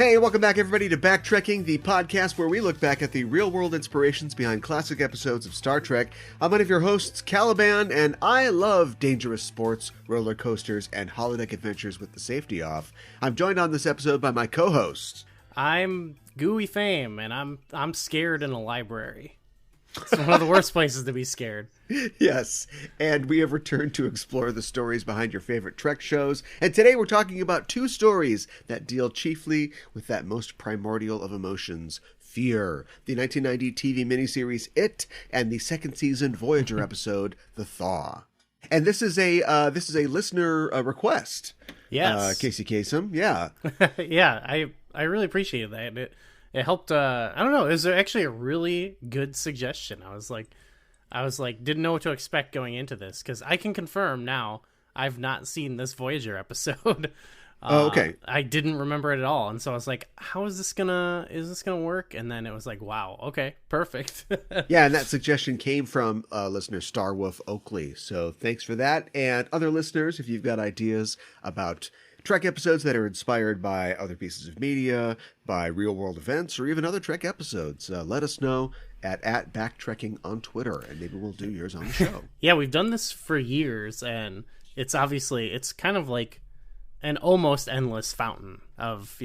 Hey, welcome back everybody to Backtrekking, the podcast where we look back at the real-world inspirations behind classic episodes of Star Trek. I'm one of your hosts, Caliban, and I love dangerous sports, roller coasters, and holodeck adventures with the safety off. I'm joined on this episode by my co-host. I'm Gooey Fame, and I'm scared in a library. It's one of the worst places to be scared. Yes, and we have returned to explore the stories behind your favorite Trek shows. And today we're talking about two stories that deal chiefly with that most primordial of emotions, fear. The 1990 TV miniseries It, and the second season Voyager episode, The Thaw. And this is a listener request. Yes. Casey Kasem, yeah. Yeah, I really appreciated that. It helped. I don't know. It was actually a really good suggestion. I was like, didn't know what to expect going into this, because I can confirm now I've not seen this Voyager episode. Oh, okay. I didn't remember it at all, and so I was like, is this gonna work? And then it was like, wow, okay, perfect. Yeah, and that suggestion came from listener Starwolf Oakley. So thanks for that. And other listeners, if you've got ideas about Trek episodes that are inspired by other pieces of media, by real-world events, or even other Trek episodes, let us know at Backtrekking on Twitter, and maybe we'll do yours on the show. Yeah, we've done this for years, and it's kind of like an almost endless fountain of,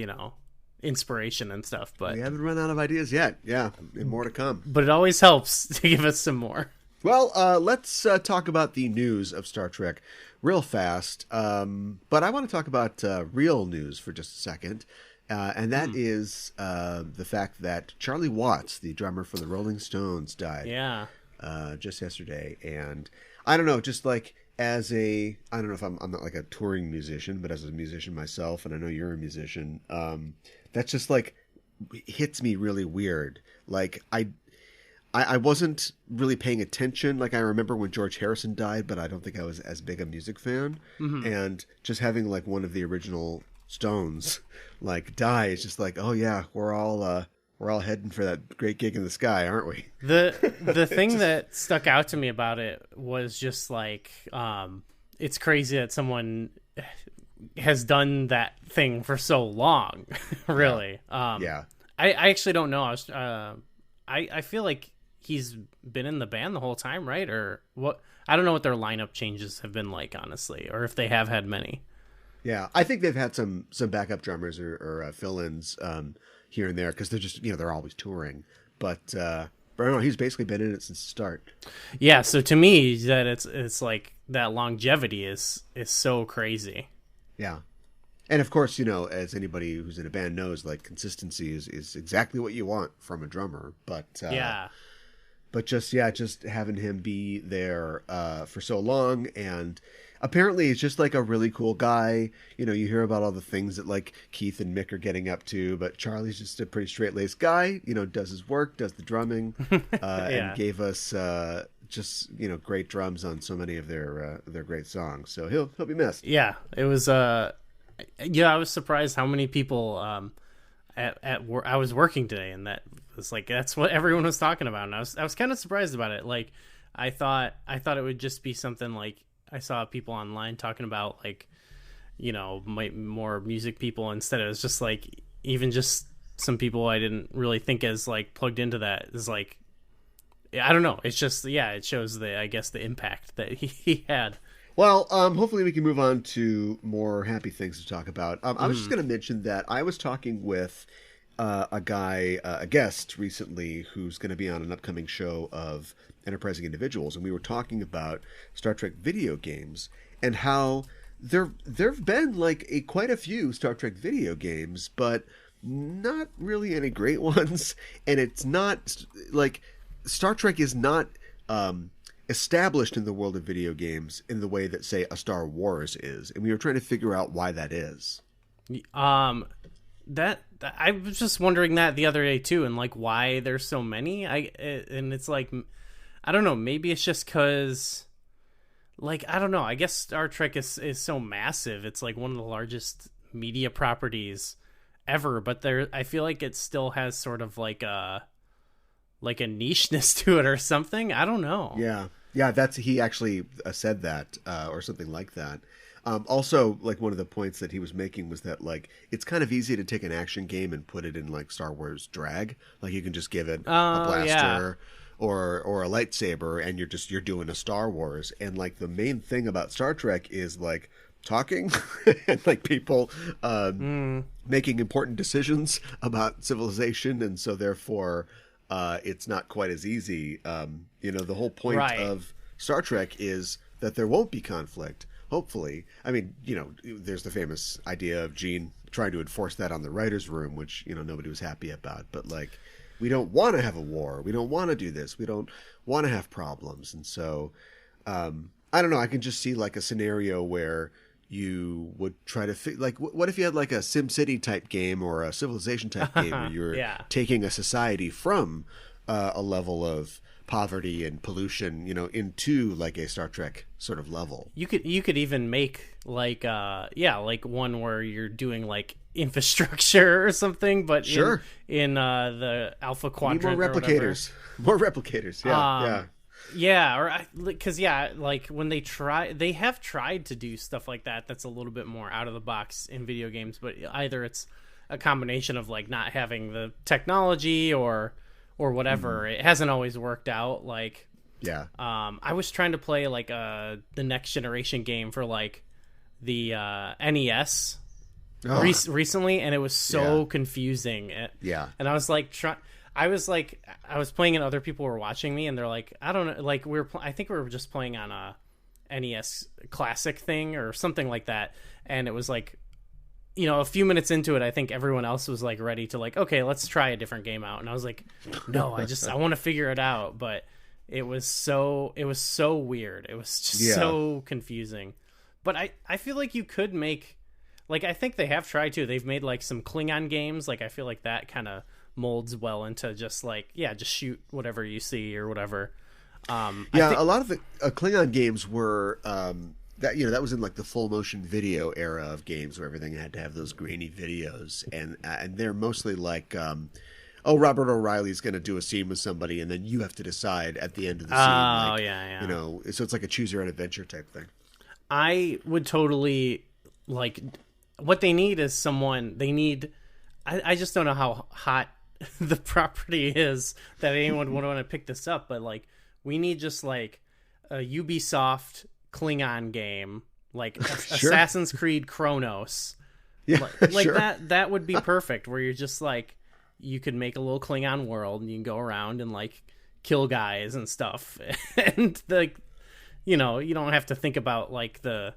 inspiration and stuff. But we haven't run out of ideas yet. Yeah, and more to come. But it always helps to give us some more. Well, let's talk about the news of Star Trek real fast. But I want to talk about real news for just a second. And that is the fact that Charlie Watts, the drummer for the Rolling Stones, died. Yeah. Just yesterday. And I don't know, just like I don't know if I'm not like a touring musician, but as a musician myself, and I know you're a musician, that's just like hits me really weird. Like I wasn't really paying attention. Like I remember when George Harrison died, but I don't think I was as big a music fan. Mm-hmm. And just having like one of the original Stones like die is just like, oh yeah, we're all heading for that great gig in the sky, aren't we? The thing that stuck out to me about it was just like, it's crazy that someone has done that thing for so long. Really. Yeah. I actually don't know. I feel like he's been in the band the whole time, right? Or what? I don't know what their lineup changes have been like, honestly, or if they have had many. Yeah, I think they've had some backup drummers or fill-ins here and there, because they're just they're always touring. But I don't know, he's basically been in it since the start. Yeah, so to me, that it's like that longevity is so crazy. Yeah. And of course, as anybody who's in a band knows, like consistency is exactly what you want from a drummer. But yeah. But just having him be there for so long, and apparently he's just like a really cool guy. You hear about all the things that like Keith and Mick are getting up to, but Charlie's just a pretty straight-laced guy. Does his work, does the drumming, and gave us just great drums on so many of their great songs. So he'll be missed. Yeah, it was. I was surprised how many people at work. I was working today, and that was like that's what everyone was talking about, and I was kind of surprised about it. Like I thought it would just be something like I saw people online talking about, like more music people, instead it was just like even just some people I didn't really think as like plugged into that is like I don't know. It's just it shows the impact that he had. Well, hopefully we can move on to more happy things to talk about. I was just going to mention that I was talking with a guest recently who's going to be on an upcoming show of Enterprising Individuals, and we were talking about Star Trek video games and how there've been like quite a few Star Trek video games, but not really any great ones. And it's not like Star Trek is not established in the world of video games in the way that, say, a Star Wars is, and we were trying to figure out why that is. That I was just wondering that the other day too, and like why there's so many. And it's like I don't know, maybe it's just because like I don't know. I guess Star Trek is so massive. It's like one of the largest media properties ever, but I feel like it still has sort of like a nicheness to it or something. I don't know. Yeah, he actually said that or something like that. Also, like one of the points that he was making was that like it's kind of easy to take an action game and put it in like Star Wars drag. Like you can just give it a blaster or a lightsaber, and you're doing a Star Wars. And like the main thing about Star Trek is like talking and like people making important decisions about civilization, and so therefore it's not quite as easy. The whole point of Star Trek is that there won't be conflict. Hopefully, I mean, there's the famous idea of Gene trying to enforce that on the writers' room, which nobody was happy about. But like, we don't want to have a war. We don't want to do this. We don't want to have problems. And so, I don't know. I can just see like a scenario where you would try to like, what if you had like a SimCity type game or a Civilization type game where you're taking a society from a level of poverty and pollution, into like a Star Trek sort of level. You could even make like like one where you're doing like infrastructure or something, but in the Alpha Quadrant. More replicators. Yeah, because like when they have tried to do stuff like that that's a little bit more out of the box in video games, but either it's a combination of like not having the technology or whatever. It hasn't always worked out. Like, I was trying to play like the next generation game for like the NES recently, and it was so confusing. And I was like, I was playing and other people were watching me, and they're like, I don't know, like I think we were just playing on a NES Classic thing or something like that, and it was like, a few minutes into it, I think everyone else was like ready to like, okay, let's try a different game out. And I was like, no, I want to figure it out. But it was so weird. It was just so confusing. But I feel like you could make, like, I think they have tried to. They've made like some Klingon games. Like, I feel like that kind of molds well into just like, just shoot whatever you see or whatever. A lot of the Klingon games were, that was in like the full motion video era of games where everything had to have those grainy videos, and they're mostly like, Robert O'Reilly's going to do a scene with somebody, and then you have to decide at the end of the scene. So it's like a choose your own adventure type thing. I would totally like. What they need is someone. They need. I just don't know how hot the property is that anyone would want to pick this up, but like we need just like a Ubisoft Klingon game, like Assassin's Creed Chronos, that would be perfect, where you're just like, you could make a little Klingon world and you can go around and like kill guys and stuff, and like, you don't have to think about like the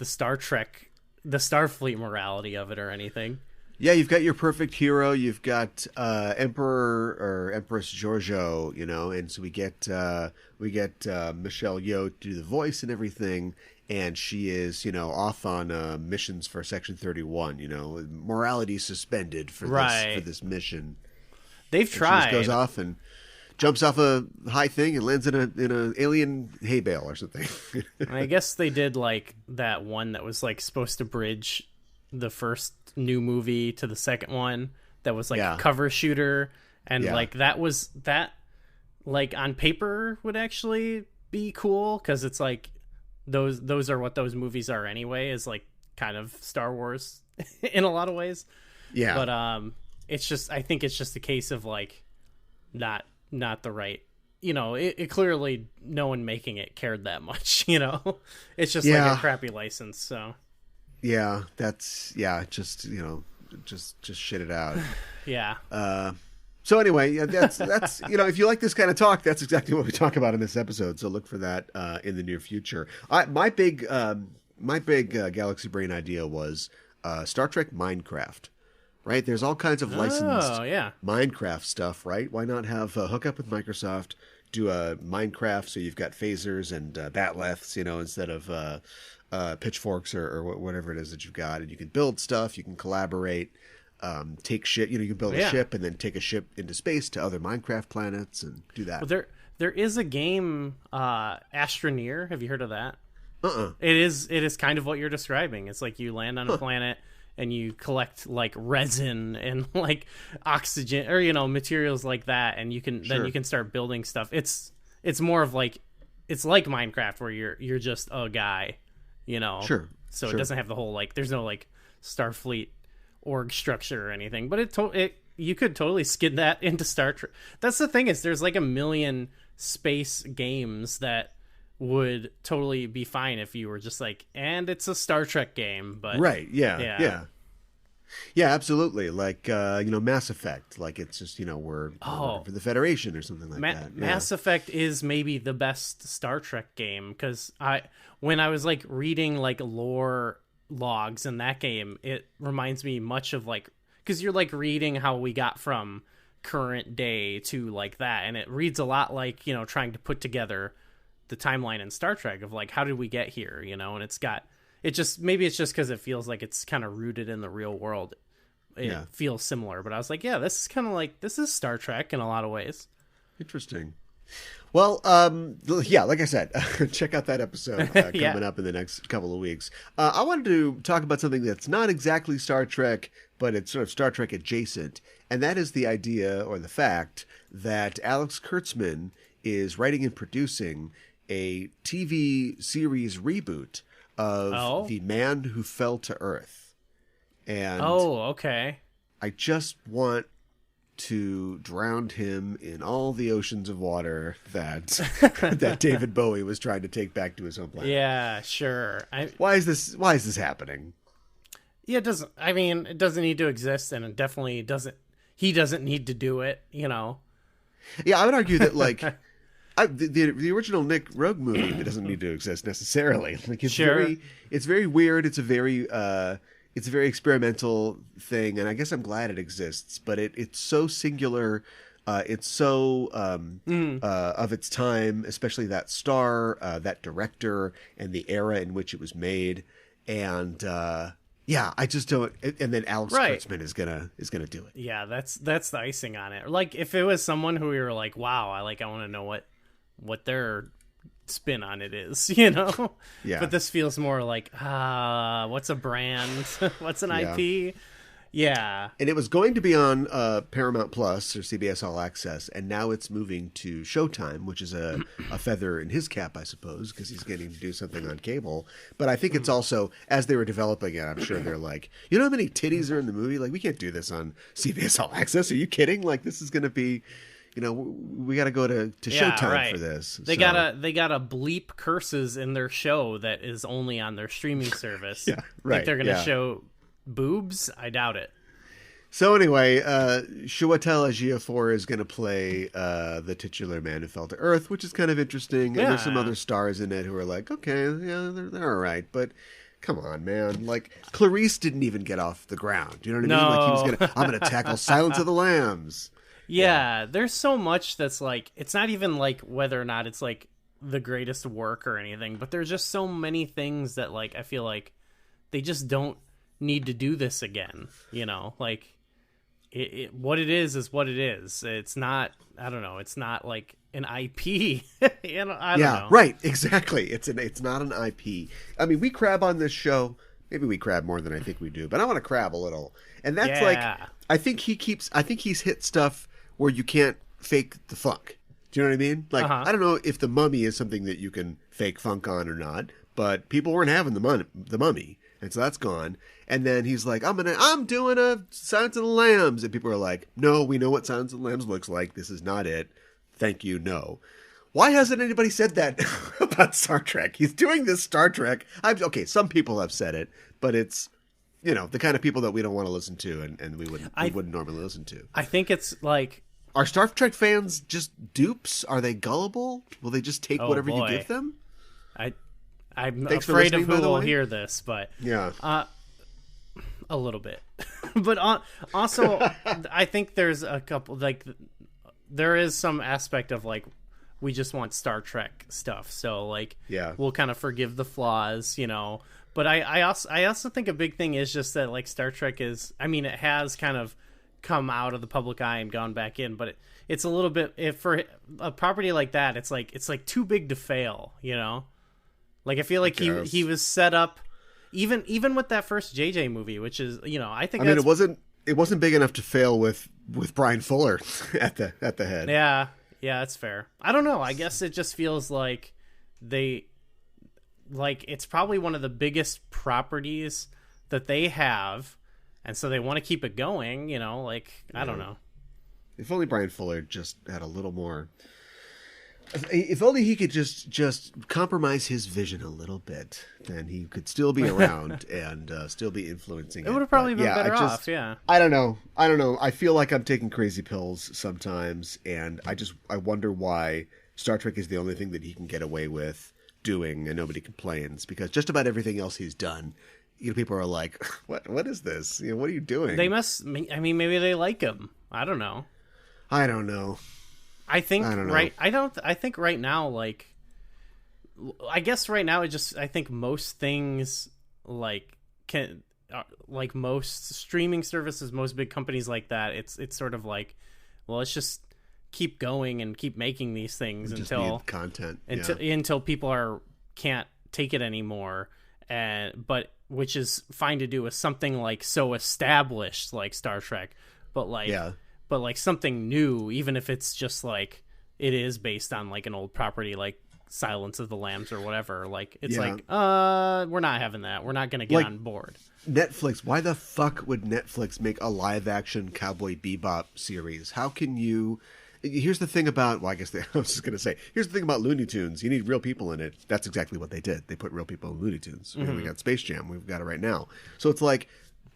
Star Trek, the Starfleet morality of it or anything. Yeah, you've got your perfect hero. You've got Emperor or Empress Giorgio, and so we get Michelle Yeoh to do the voice and everything, and she is, off on missions for Section 31. Morality suspended for this mission. They've tried. She just goes off and jumps off a high thing and lands in a alien hay bale or something. I guess they did like that one that was like supposed to bridge the first new movie to the second one, that was like a cover shooter, and like that like on paper would actually be cool, because it's like those are what those movies are anyway, is like kind of Star Wars in a lot of ways. But it's just, I think it's just a case of like not the right, it clearly no one making it cared that much. It's just like a crappy license. So just shit it out. So anyway, that's if you like this kind of talk, that's exactly what we talk about in this episode. So look for that in the near future. My big Galaxy Brain idea was Star Trek Minecraft. Right? There's all kinds of licensed Minecraft stuff, right? Why not have a hookup with Microsoft, do a Minecraft so you've got phasers and batleths, instead of pitchforks or whatever it is that you've got, and you can build stuff, you can collaborate, take shit, you can build a ship and then take a ship into space to other Minecraft planets and do that. Well, there is a game, Astroneer. Have you heard of that? It is kind of what you're describing. It's like you land on a planet and you collect like resin and like oxygen or materials like that, and you can then you can start building stuff. It's more of like, it's like Minecraft where you're just a guy, Sure. so Sure. it doesn't have the whole like. There's no like Starfleet org structure or anything. But it you could totally skin that into Star Trek. That's the thing is there's like a million space games that would totally be fine if you were just like, and it's a Star Trek game, but Right. Yeah. Yeah, absolutely. Like, Mass Effect. Like, it's just, we're working for the Federation or something like that. Yeah. Mass Effect is maybe the best Star Trek game because when I was like reading like lore logs in that game, it reminds me much of like, because you're like reading how we got from current day to like that, and it reads a lot like, trying to put together the timeline in Star Trek of like, how did we get here, and maybe it's just because it feels like it's kind of rooted in the real world. It feels similar, but I was like, yeah, this is kind of like, this is Star Trek in a lot of ways. Interesting. Well, like I said, check out that episode coming up in the next couple of weeks. I wanted to talk about something that's not exactly Star Trek, but it's sort of Star Trek adjacent, and that is the idea or the fact that Alex Kurtzman is writing and producing a TV series reboot of The Man Who Fell to Earth. And okay. I just want to drown him in all the oceans of water that that David Bowie was trying to take back to his home planet. Yeah, sure. Why is this happening? Yeah, it doesn't need to exist, and it definitely doesn't. He doesn't need to do it, Yeah, I would argue that like the original Nick Rogue movie that doesn't need to exist necessarily. Like it's very weird. It's a very experimental thing, and I guess I'm glad it exists. But it's so singular. It's so of its time, especially that star, that director, and the era in which it was made. And I just don't. And then Alex Kurtzman is gonna do it. Yeah, that's the icing on it. Like if it was someone who we were like, wow, I want to know what their spin on it is, Yeah. But this feels more like, what's a brand? What's an IP? Yeah. And it was going to be on Paramount Plus or CBS All Access, and now it's moving to Showtime, which is a feather in his cap, I suppose, because he's getting to do something on cable. But I think it's also, as they were developing it, I'm sure they're like, how many titties are in the movie? Like, we can't do this on CBS All Access. Are you kidding? Like, this is going to be... we got to go to Showtime for this. They gotta bleep curses in their show that is only on their streaming service. Think they're gonna show boobs? I doubt it. So anyway, Chiwetel Ejiofor is gonna play the titular Man Who Fell to Earth, which is kind of interesting. And there's some other stars in it who are like, okay, yeah, they're all right, but. Come on, man. Like, Clarice didn't even get off the ground. You know what I mean? Like, I'm going to tackle Silence of the Lambs. Yeah, there's so much that's like, it's not even like whether or not it's like the greatest work or anything, but there's just so many things that like, I feel like they just don't need to do this again, like what it is what it is. It's not, I don't know. It's not like an IP, I don't know. Right. Exactly. It's not an IP. I mean, we crab on this show. Maybe we crab more than I think we do, but I want to crab a little. And that's like, I think he's hit stuff where you can't fake the funk. Do you know what I mean? Like, I don't know if The Mummy is something that you can fake funk on or not, but people weren't having the Mummy, and so that's gone. And then he's like, I'm doing a Silence of the Lambs, and people are like, no, we know what Silence of the Lambs looks like. This is not it. Thank you, no. Why hasn't anybody said that about Star Trek? He's doing this Star Trek. Okay, some people have said it, but it's the kind of people that we don't want to listen to, and we wouldn't normally listen to. I think it's like, are Star Trek fans just dupes? Are they gullible? Will they just take whatever you give them? I'm afraid of who will hear this, but a little bit. But also, I think there's a couple, like, there is some aspect of like, we just want Star Trek stuff, so like, we'll kind of forgive the flaws, But I also think a big thing is just that like Star Trek is, I mean, it has kind of come out of the public eye and gone back in, but it's a little bit, for a property like that, it's like too big to fail, Like I feel like he was set up, even with that first JJ movie, which is, I think it wasn't big enough to fail with Brian Fuller at the head. Yeah, that's fair. I don't know. I guess it just feels like like it's probably one of the biggest properties that they have, and so they want to keep it going, you know, like I don't know. If only Brian Fuller just had a little more. If only he could just compromise his vision a little bit, then he could still be around and still be influencing. It would have probably been better off. Yeah. I don't know. I feel like I'm taking crazy pills sometimes, and I wonder why Star Trek is the only thing that he can get away with doing, and nobody complains, because just about everything else he's done, you know, people are like, "What is this? You know, what are you doing?" They must. I mean, maybe they like him. I don't know. I don't know. I think I think right now, like, I guess right now I think most things like like most streaming services, most big companies like that, it's sort of like, well, let's just keep going and keep making these things until content until people can't take it anymore, but which is fine to do with something like so established like Star Trek, but like something new, even if it's just like it is based on like an old property like Silence of the Lambs or whatever, like it's like we're not having that, we're not gonna get on board. Netflix, why the fuck would Netflix make a live action Cowboy Bebop series? How can you? Here's the thing about, well, I guess I was just going to say, here's the thing about Looney Tunes. You need real people in it. That's exactly what they did. They put real people in Looney Tunes. Mm-hmm. We got Space Jam. We've got it right now. So it's like,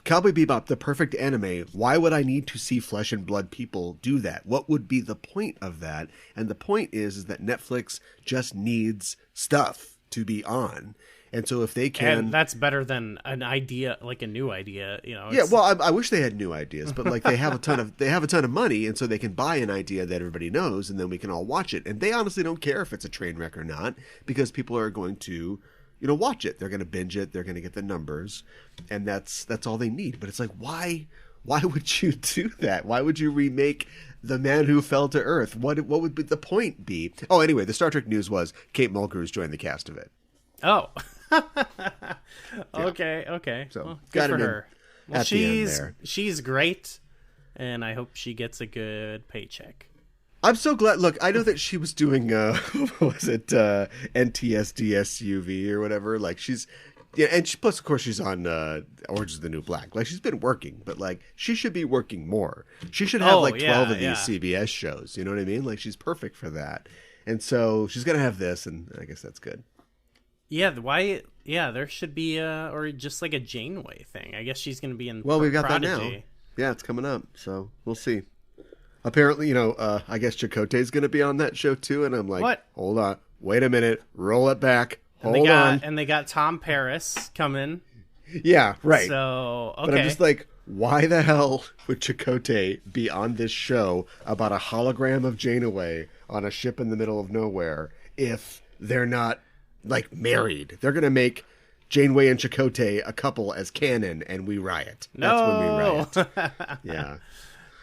Cowboy Bebop, the perfect anime. Why would I need to see flesh and blood people do that? What would be the point of that? And the point is that Netflix just needs stuff to be on. And so if they can... And that's better than an idea, like a new idea, you know. Yeah, well, I wish they had new ideas, but like they have a ton of money, and so they can buy an idea that everybody knows, and then we can all watch it. And they honestly don't care if it's a train wreck or not, because people are going to, you know, watch it. They're going to binge it. They're going to get the numbers, and that's all they need. But it's like, why would you do that? Why would you remake The Man Who Fell to Earth? What would the point be? Oh, anyway, the Star Trek news was Kate Mulgrew joined the cast of it. Oh. Okay. So well, good for her. Well, she's great, and I hope she gets a good paycheck. I'm so glad. Look, I know that she was doing what was it, NTSD SUV or whatever. Like she's, yeah, and plus of course she's on Orange Is the New Black. Like she's been working, but like she should be working more. She should have 12 of these CBS shows. You know what I mean? Like she's perfect for that. And so she's gonna have this, and I guess that's good. Yeah, why? Yeah, there should be or just like a Janeway thing. I guess she's going to be in. Well, we've got Prodigy. that now. Yeah, it's coming up, so we'll see. Apparently, you know, I guess Chakotay's going to be on that show too, and I'm like, what? Hold on, wait a minute, roll it back, hold on. And they got Tom Paris coming. Yeah, right. So okay, but I'm just like, why the hell would Chakotay be on this show about a hologram of Janeway on a ship in the middle of nowhere if they're not like married? They're gonna make Janeway and Chakotay a couple as canon, and we riot. That's when we riot. Yeah.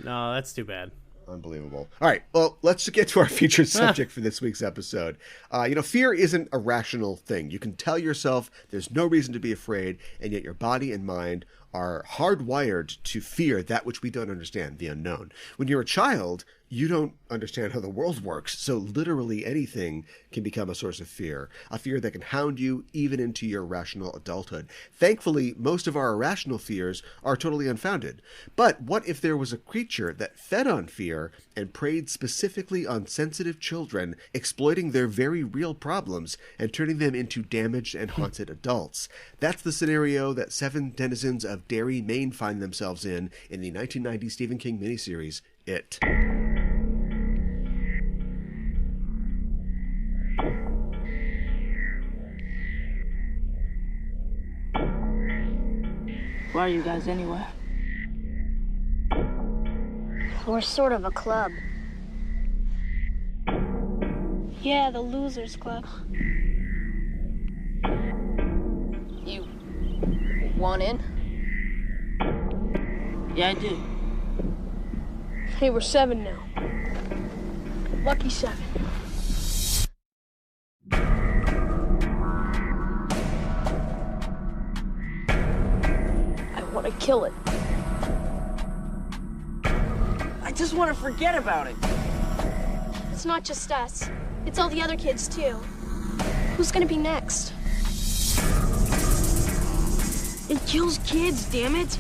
No, that's too bad. Unbelievable. All right, well, let's get to our featured subject for this week's episode. You know, fear isn't a rational thing. You can tell yourself there's no reason to be afraid, and yet your body and mind are hardwired to fear that which we don't understand, the unknown. When you're a child, you don't understand how the world works, so literally anything can become a source of fear, a fear that can hound you even into your rational adulthood. Thankfully, most of our irrational fears are totally unfounded. But what if there was a creature that fed on fear and preyed specifically on sensitive children, exploiting their very real problems and turning them into damaged and haunted adults? That's the scenario that 7 denizens of Derry, Maine find themselves in the 1990 Stephen King miniseries, It. Why are you guys anywhere? We're sort of a club. Yeah, the Losers Club. You want in? Yeah, I do. Hey, we're 7 now. Lucky 7. I want to kill it. I just want to forget about it. It's not just us. It's all the other kids, too. Who's gonna be next? It kills kids, damn it.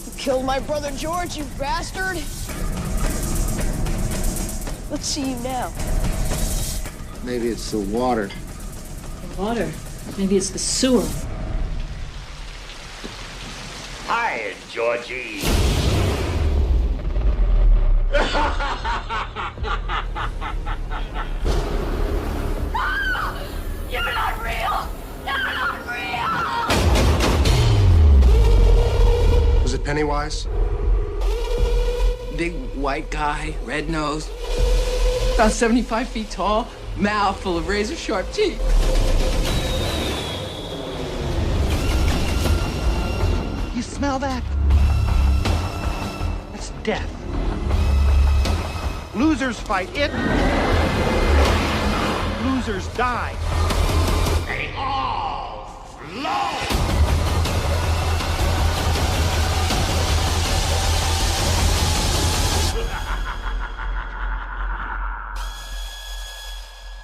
You killed my brother George, you bastard! Let's see you now. Maybe it's the water. The water. Maybe it's the sewer. Hi, Georgie. You're not real! You're not real! Was it Pennywise? Big white guy, red nose, about 75 feet tall, mouth full of razor sharp teeth. You smell that? That's death. Losers fight it. Losers die. They all flow.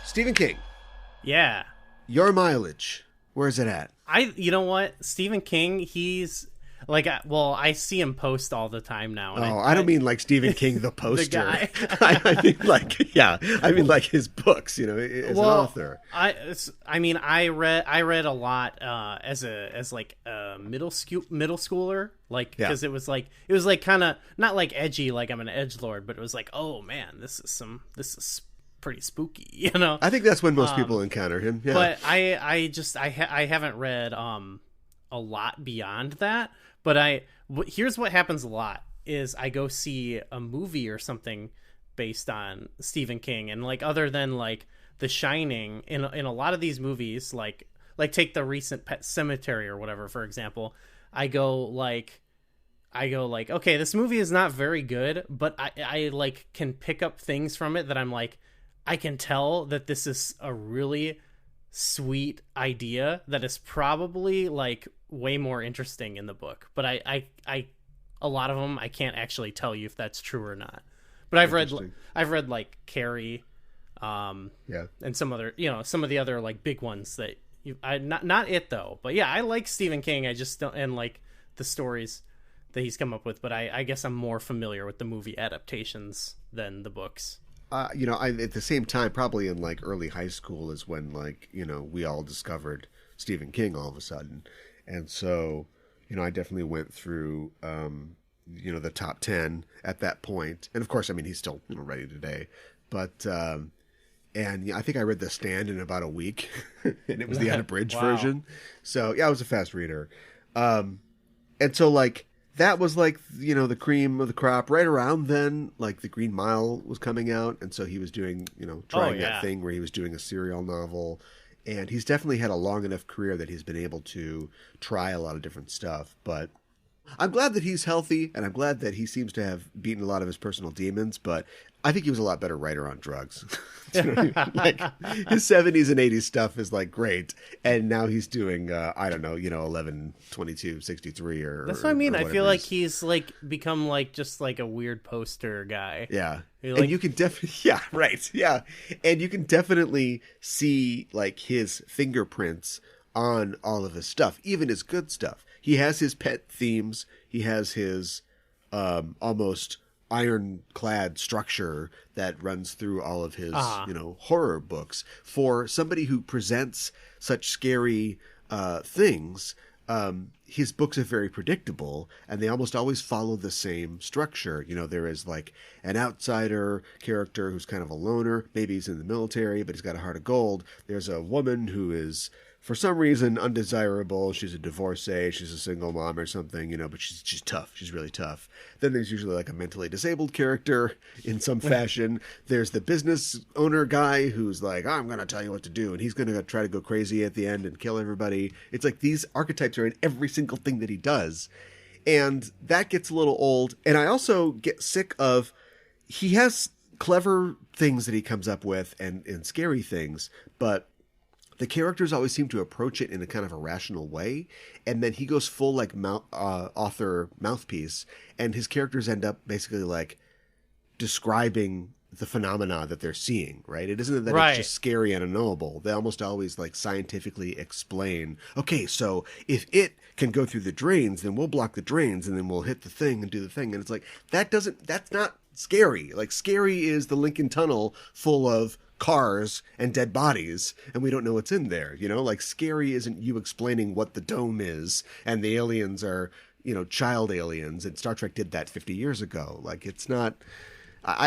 Stephen King, Yeah. your mileage, where's it at? You know what? Stephen King, he's like, well, I see him post all the time now. And I don't mean like Stephen King, the poster. guy. I mean like, yeah, I mean like his books, you know, as an author. I mean, I read a lot as a middle schooler, like, because it was like kind of not like edgy, like I'm an edgelord, but it was like, oh man, this is pretty spooky, you know. I think that's when most people encounter him. Yeah. But I haven't read a lot beyond that. But here's what happens a lot is I go see a movie or something based on Stephen King, and like other than like The Shining, in a lot of these movies, like take the recent Pet Sematary or whatever, for example, I go like, okay, this movie is not very good, but I like can pick up things from it that I'm like, I can tell that this is a really sweet idea that is probably like way more interesting in the book. But I a lot of them I can't actually tell you if that's true or not. But I've read like Carrie, and some other, you know, some of the other like big ones that not it though. But yeah, I like Stephen King. I just don't, and like the stories that he's come up with. But I guess I'm more familiar with the movie adaptations than the books. You know, at the same time, probably in like early high school is when, like, you know, we all discovered Stephen King all of a sudden. And so, you know, I definitely went through, you know, the top 10 at that point. And of course, I mean, he's still, you know, ready today. But, and yeah, I think I read The Stand in about a week, and it was the unabridged version. So yeah, I was a fast reader. And so like, that was like, you know, the cream of the crop. Right around then, like The Green Mile was coming out, and so he was doing, you know, trying that thing where he was doing a serial novel. And he's definitely had a long enough career that he's been able to try a lot of different stuff. But I'm glad that he's healthy, and I'm glad that he seems to have beaten a lot of his personal demons, but I think he was a lot better writer on drugs. You know what I mean? Like, his 70s and 80s stuff is like great, and now he's doing, I don't know, you know, 11, 22, 63 or... That's what I mean. I feel like he's like become like just like a weird poster guy. Yeah. Like, and you can definitely... Yeah, right. Yeah. And you can definitely see like his fingerprints on all of his stuff, even his good stuff. He has his pet themes. He has his almost ironclad structure that runs through all of his, you know, horror books. For somebody who presents such scary things, his books are very predictable, and they almost always follow the same structure. You know, there is like an outsider character who's kind of a loner. Maybe he's in the military, but he's got a heart of gold. There's a woman who is, for some reason, undesirable. She's a divorcee. She's a single mom or something, you know, but she's tough. She's really tough. Then there's usually like a mentally disabled character in some fashion. There's the business owner guy who's like, oh, I'm going to tell you what to do. And he's going to try to go crazy at the end and kill everybody. It's like these archetypes are in every single thing that he does. And that gets a little old. And I also get sick of, he has clever things that he comes up with and scary things, but the characters always seem to approach it in a kind of a rational way, and then he goes full like author mouthpiece, and his characters end up basically like describing the phenomena that they're seeing, right? It isn't that Right. it's just scary and unknowable. They almost always like scientifically explain, okay, so if it can go through the drains, then we'll block the drains and then we'll hit the thing and do the thing. And it's like, that's not scary. Like, scary is the Lincoln Tunnel full of cars and dead bodies and we don't know what's in there, you know? Like, scary isn't you explaining what the dome is and the aliens are, you know, child aliens, and Star Trek did that 50 years ago. Like, it's not...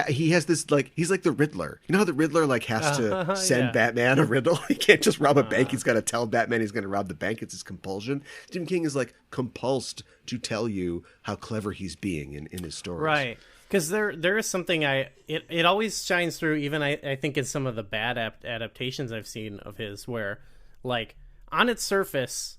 he has this, like, he's like the Riddler. You know how the Riddler, like, has to send Batman a riddle? He can't just rob a bank. He's got to tell Batman he's going to rob the bank. It's his compulsion. Stephen King is, like, compulsed to tell you how clever he's being in his stories. Right. Because there is something it always shines through, even I think in some of the bad adaptations I've seen of his, where, like, on its surface,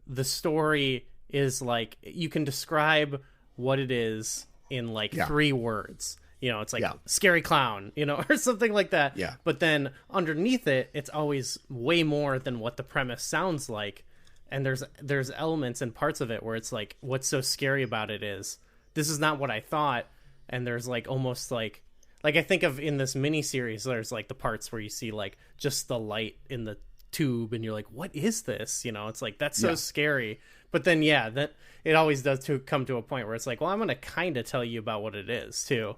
the story is, like, you can describe what it is in, like, 3 words. You know, it's like scary clown, you know, or something like that. Yeah. But then underneath it, it's always way more than what the premise sounds like. And there's elements and parts of it where it's like, what's so scary about it is this is not what I thought. And there's like almost like I think of in this miniseries, there's like the parts where you see like just the light in the tube and you're like, what is this? You know, it's like, that's so scary. But then, that it always does come to a point where it's like, well, I'm going to kind of tell you about what it is too.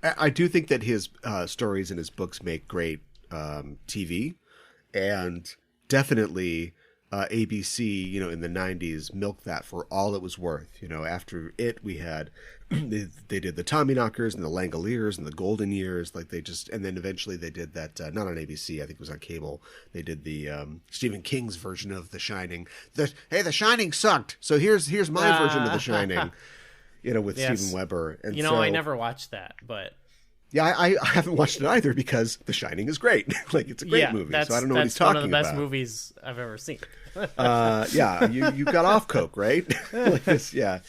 I do think that his stories and his books make great TV, and definitely ABC, you know, in the 90s milked that for all it was worth. You know, after it, we had they did the Tommyknockers and the Langoliers and the Golden Years, like they just, and then eventually they did that not on ABC, I think it was on cable. They did the Stephen King's version of The Shining. The Shining sucked, so here's my version of The Shining. You know, with Steven Weber. And so, I never watched that, but... Yeah, I haven't watched it either because The Shining is great. Like, it's a great movie, so I don't know what he's talking about. That's one of the best movies I've ever seen. You got off coke, right? Like this, yeah.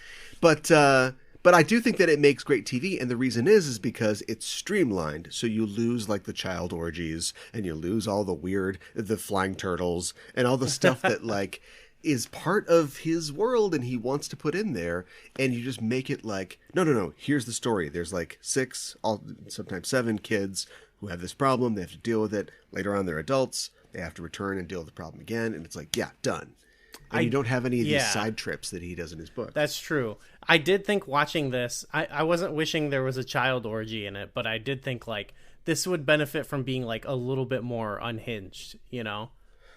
But I do think that it makes great TV, and the reason is because it's streamlined, so you lose, like, the child orgies, and you lose all the flying turtles, and all the stuff that, like... is part of his world and he wants to put in there, and you just make it like, no, here's the story. There's like 6, sometimes 7 kids who have this problem. They have to deal with it. Later on, they're adults. They have to return and deal with the problem again. And it's like, done. And you don't have any of these side trips that he does in his book. That's true. I did think watching this, I wasn't wishing there was a child orgy in it, but I did think like this would benefit from being like a little bit more unhinged, you know?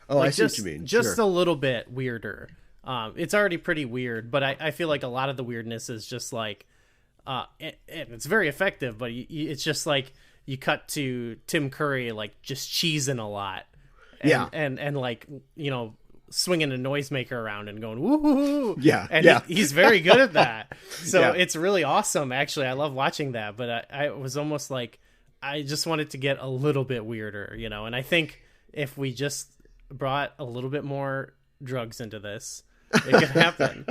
Oh, like, I see what you mean. Just a little bit weirder. It's already pretty weird, but I feel like a lot of the weirdness is just like, it's very effective, but it's just like you cut to Tim Curry like just cheesing a lot, and like, you know, swinging a noisemaker around and going woo, he's very good at that. So it's really awesome. Actually, I love watching that, but I was almost like I just wanted to get a little bit weirder, you know. And I think if we just brought a little bit more drugs into this, it could happen.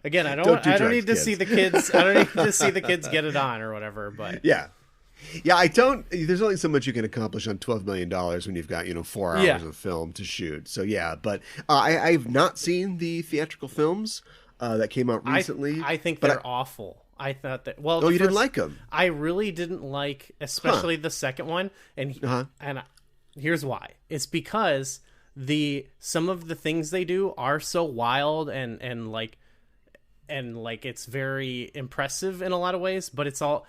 Again, I don't need to see the kids. I don't need to see the kids get it on or whatever. But I don't. There's only so much you can accomplish on $12 million when you've got 4 hours of film to shoot. So but I've not seen the theatrical films that came out recently. I think they're awful. I thought that. Well, you didn't like them. I really didn't like, especially the second one, and here's why. It's because some of the things they do are so wild and like it's very impressive in a lot of ways, but it's all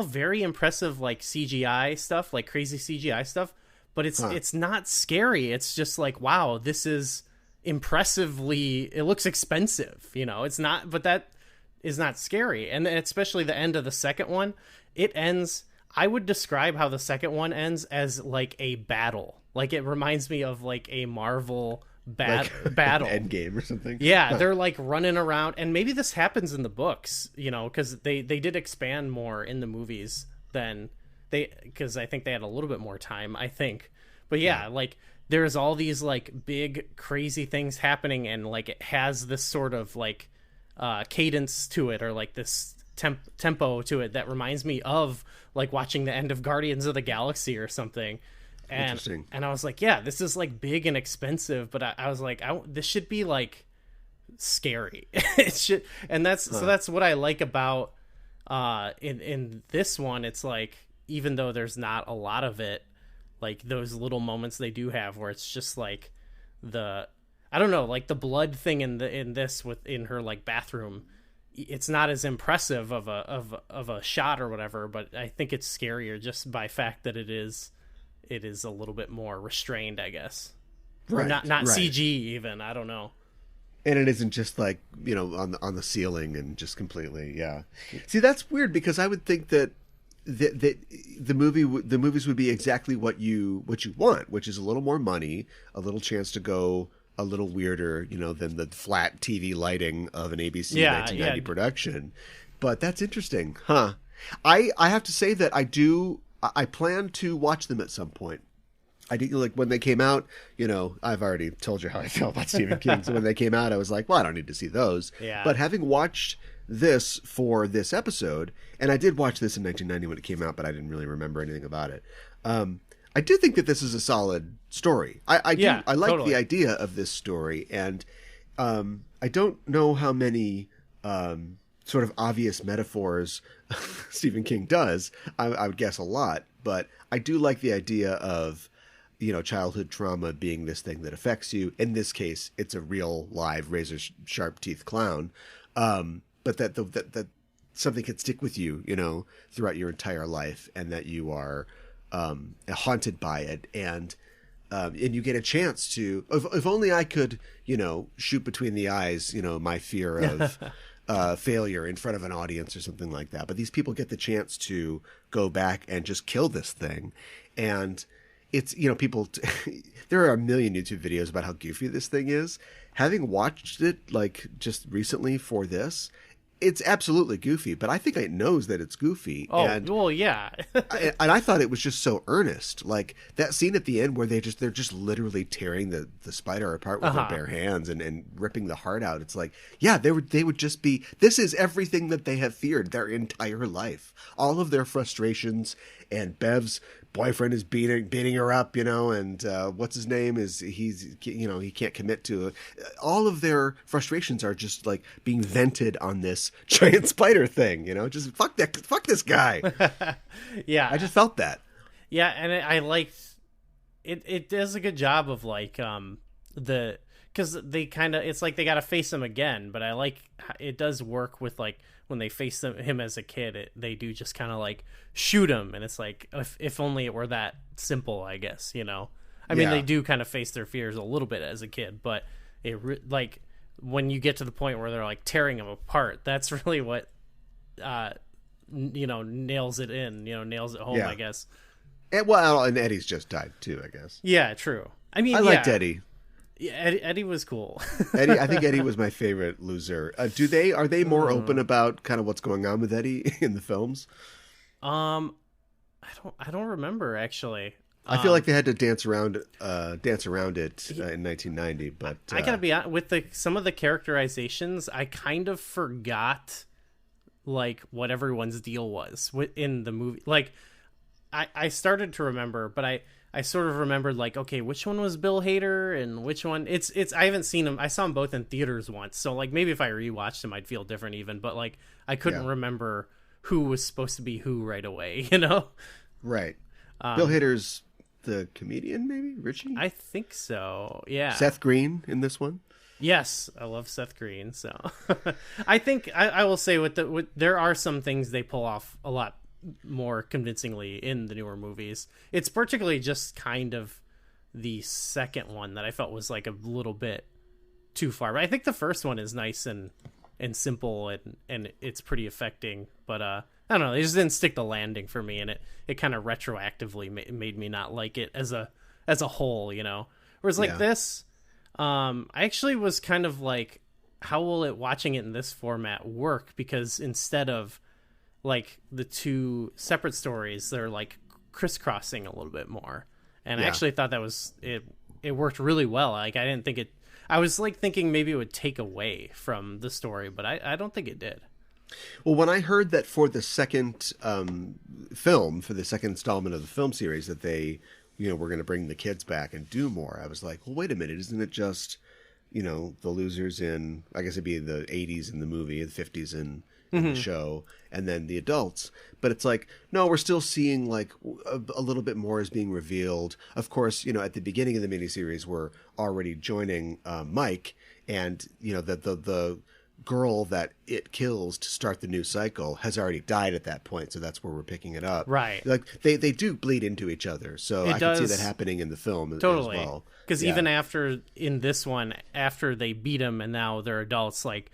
very impressive, like CGI stuff, like crazy CGI stuff, but it's not scary. It's just like, wow, this is impressively, it looks expensive, you know. It's not, but that is not scary. And especially the end of the second one, it ends, I would describe how the second one ends as like a battle. Like, it reminds me of like a Marvel battle. Endgame or something. Yeah, they're like running around, and maybe this happens in the books, you know, because they did expand more in the movies than because I think they had a little bit more time, I think. But like there's all these like big crazy things happening, and like it has this sort of like cadence to it, or like this tempo to it that reminds me of like watching the end of Guardians of the Galaxy or something. And I was like, this is like big and expensive, but I was like, this should be like scary. It should, and that's so that's what I like about in this one. It's like even though there's not a lot of it, like those little moments they do have where it's just like I don't know, like the blood thing in this in her like bathroom, it's not as impressive of a shot or whatever, but I think it's scarier just by fact that it is a little bit more restrained, I guess. Right. Or not right. CG even, I don't know. And it isn't just like, on the ceiling and just completely, yeah. See, that's weird because I would think that the movies would be exactly what you want, which is a little more money, a little chance to go a little weirder, than the flat TV lighting of an ABC 1990 production. But that's interesting, huh? I have to say that I plan to watch them at some point. I did, like when they came out, I've already told you how I felt about Stephen King. So when they came out, I was like, well, I don't need to see those. Yeah. But having watched this for this episode, and I did watch this in 1990 when it came out, but I didn't really remember anything about it. I do think that this is a solid story. I like totally. The idea of this story, and I don't know how many sort of obvious metaphors Stephen King does. I would guess a lot, but I do like the idea of childhood trauma being this thing that affects you. In this case, it's a real live razor sharp teeth clown, but that something can stick with you, throughout your entire life, and that you are haunted by it, and you get a chance to. If only I could, shoot between the eyes, my fear of failure in front of an audience or something like that. But these people get the chance to go back and just kill this thing, and it's people. There are a million YouTube videos about how goofy this thing is. Having watched it like just recently for this, it's absolutely goofy, but I think it knows that it's goofy. Oh, well, yeah. and I thought it was just so earnest. Like that scene at the end where they're just literally tearing the spider apart with their bare hands and ripping the heart out. It's like, yeah, they would just be, this is everything that they have feared their entire life. All of their frustrations, and Bev's boyfriend is beating her up, and what's his name is he can't commit to it. All of their frustrations are just like being vented on this giant spider thing, just fuck this guy. Yeah, I just felt that. Yeah, and I liked it. It does a good job of like because they kind of, it's like they got to face him again, but I like it does work with like when they face him as a kid, they do just kind of like shoot him, and it's like if only it were that simple, I guess. I mean, they do kind of face their fears a little bit as a kid, but like when you get to the point where they're like tearing him apart, that's really what nails it in, nails it home, I guess. And Eddie's just died too, I guess. Yeah, true. I mean, I liked Eddie. Yeah, Eddie was cool. I think Eddie was my favorite loser. Are they more open about kind of what's going on with Eddie in the films? I don't remember actually. I feel like they had to dance around it in 1990, but I gotta be honest, with some of the characterizations, I kind of forgot like what everyone's deal was in the movie. Like I started to remember, but I sort of remembered like, okay, which one was Bill Hader and which one it's I haven't seen them. I saw them both in theaters once, so like maybe if I rewatched them I'd feel different even, but like I couldn't remember who was supposed to be who right away, Right. Bill Hader's the comedian, maybe Richie. I think so. Yeah. Seth Green in this one. Yes, I love Seth Green. So I think I will say with there are some things they pull off a lot more convincingly in the newer movies. It's particularly just kind of the second one that I felt was like a little bit too far. But I think the first one is nice and simple and it's pretty affecting. But I don't know, they just didn't stick the landing for me, and it kind of retroactively made me not like it as a whole, Whereas like this, I actually was kind of like, how will it watching it in this format work? Because instead of like the two separate stories, they're like crisscrossing a little bit more, and I actually thought that was it worked really well. Like I didn't think it, I was like thinking maybe it would take away from the story, but I don't think it did. Well, when I heard that for the second film, for the second installment of the film series, that they were going to bring the kids back and do more, I was like, well, wait a minute, isn't it just the losers in, I guess it'd be the 80s in the movie, the 50s in the show, and then the adults. But it's like, no, we're still seeing like a little bit more is being revealed. Of course, at the beginning of the miniseries, we're already joining Mike, and the girl that it kills to start the new cycle has already died at that point, so that's where we're picking it up. Right. Like they do bleed into each other, so I can see that happening in the film as well. Because even after in this one, after they beat him and now they're adults, like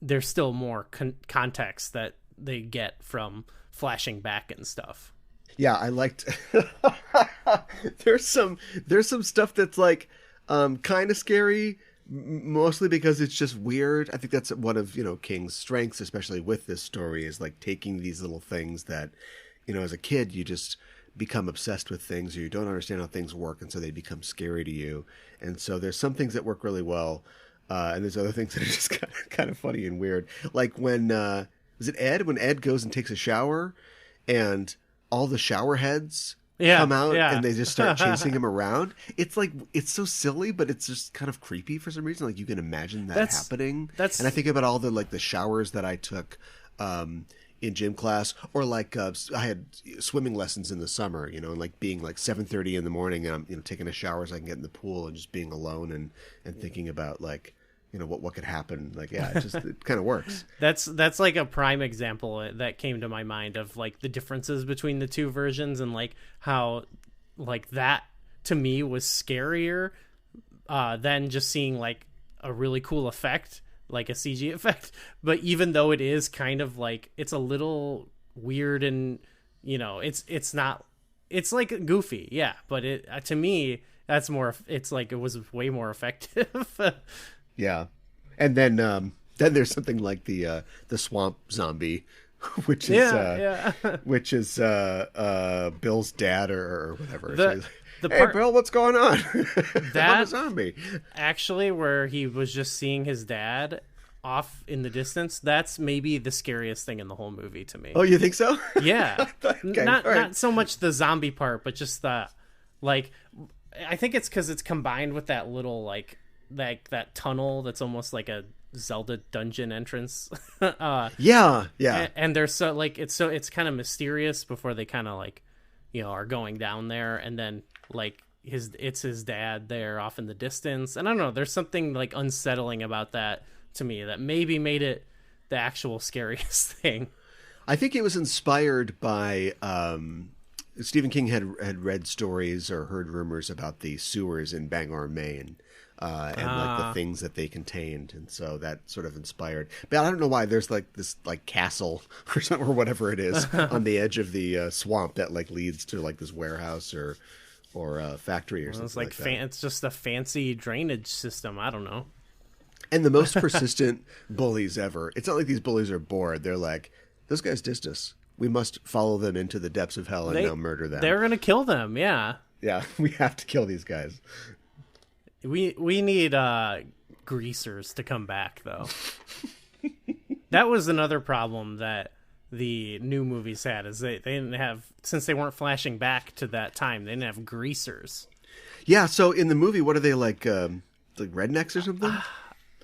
there's still more context that they get from flashing back and stuff. Yeah, I liked. There's some stuff that's like kind of scary. Mostly because it's just weird. I think that's one of King's strengths, especially with this story, is like taking these little things that as a kid you just become obsessed with things, or you don't understand how things work, and so they become scary to you. And so there's some things that work really well, and there's other things that are just kind of funny and weird. Like when was it Ed? When Ed goes and takes a shower, and all the shower heads come out and they just start chasing him around. It's like, it's so silly, but it's just kind of creepy for some reason. Like you can imagine that happening. And I think about all the showers that I took in gym class, or like I had swimming lessons in the summer, and like being like 7:30 in the morning, and I'm taking a shower so I can get in the pool, and just being alone and thinking about like what could happen. Like, yeah, it kind of works. That's like a prime example that came to my mind of like the differences between the two versions, and like how like that to me was scarier than just seeing like a really cool effect, like a CG effect. But even though it is kind of like, it's a little weird, and it's not, it's like goofy, yeah, but it to me that's more, it's like it was way more effective. Yeah, and then there's something like the swamp zombie, which is Bill's dad or whatever. Hey, Bill, what's going on? I'm a zombie. Actually, where he was just seeing his dad off in the distance, that's maybe the scariest thing in the whole movie to me. Oh, you think so? Yeah. Okay, not so much the zombie part, but just the like. I think it's because it's combined with that little like that tunnel that's almost like a Zelda dungeon entrance. Yeah. And they're so like it's kind of mysterious before they kind of like are going down there, and then like it's his dad there off in the distance, and I don't know, there's something like unsettling about that to me that maybe made it the actual scariest thing. I think it was inspired by Stephen King had read stories or heard rumors about the sewers in Bangor, Maine, and like the things that they contained, and so that sort of inspired. But I don't know why there's like this like castle or something, or whatever it is on the edge of the swamp that like leads to like this warehouse or factory or something. It's like that. It's just a fancy drainage system. I don't know. And the most persistent bullies ever. It's not like these bullies are bored. They're like, those guys dissed us. We must follow them into the depths of hell and now murder them. They're gonna kill them. Yeah. Yeah, we have to kill these guys. We need greasers to come back, though. That was another problem that the new movies had, is they didn't have, since they weren't flashing back to that time, they didn't have greasers. Yeah, so in the movie, what are they like rednecks or something?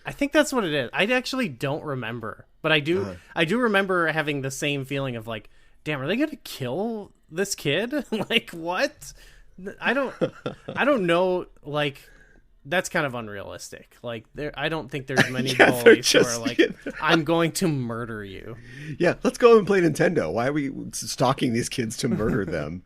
I think that's what it is. I actually don't remember, but I do remember having the same feeling of like, damn, are they gonna kill this kid? Like, what? I don't know, like, that's kind of unrealistic. Like, I don't think there's many bullies who are like, I'm going to murder you. Yeah, let's go and play Nintendo. Why are we stalking these kids to murder them?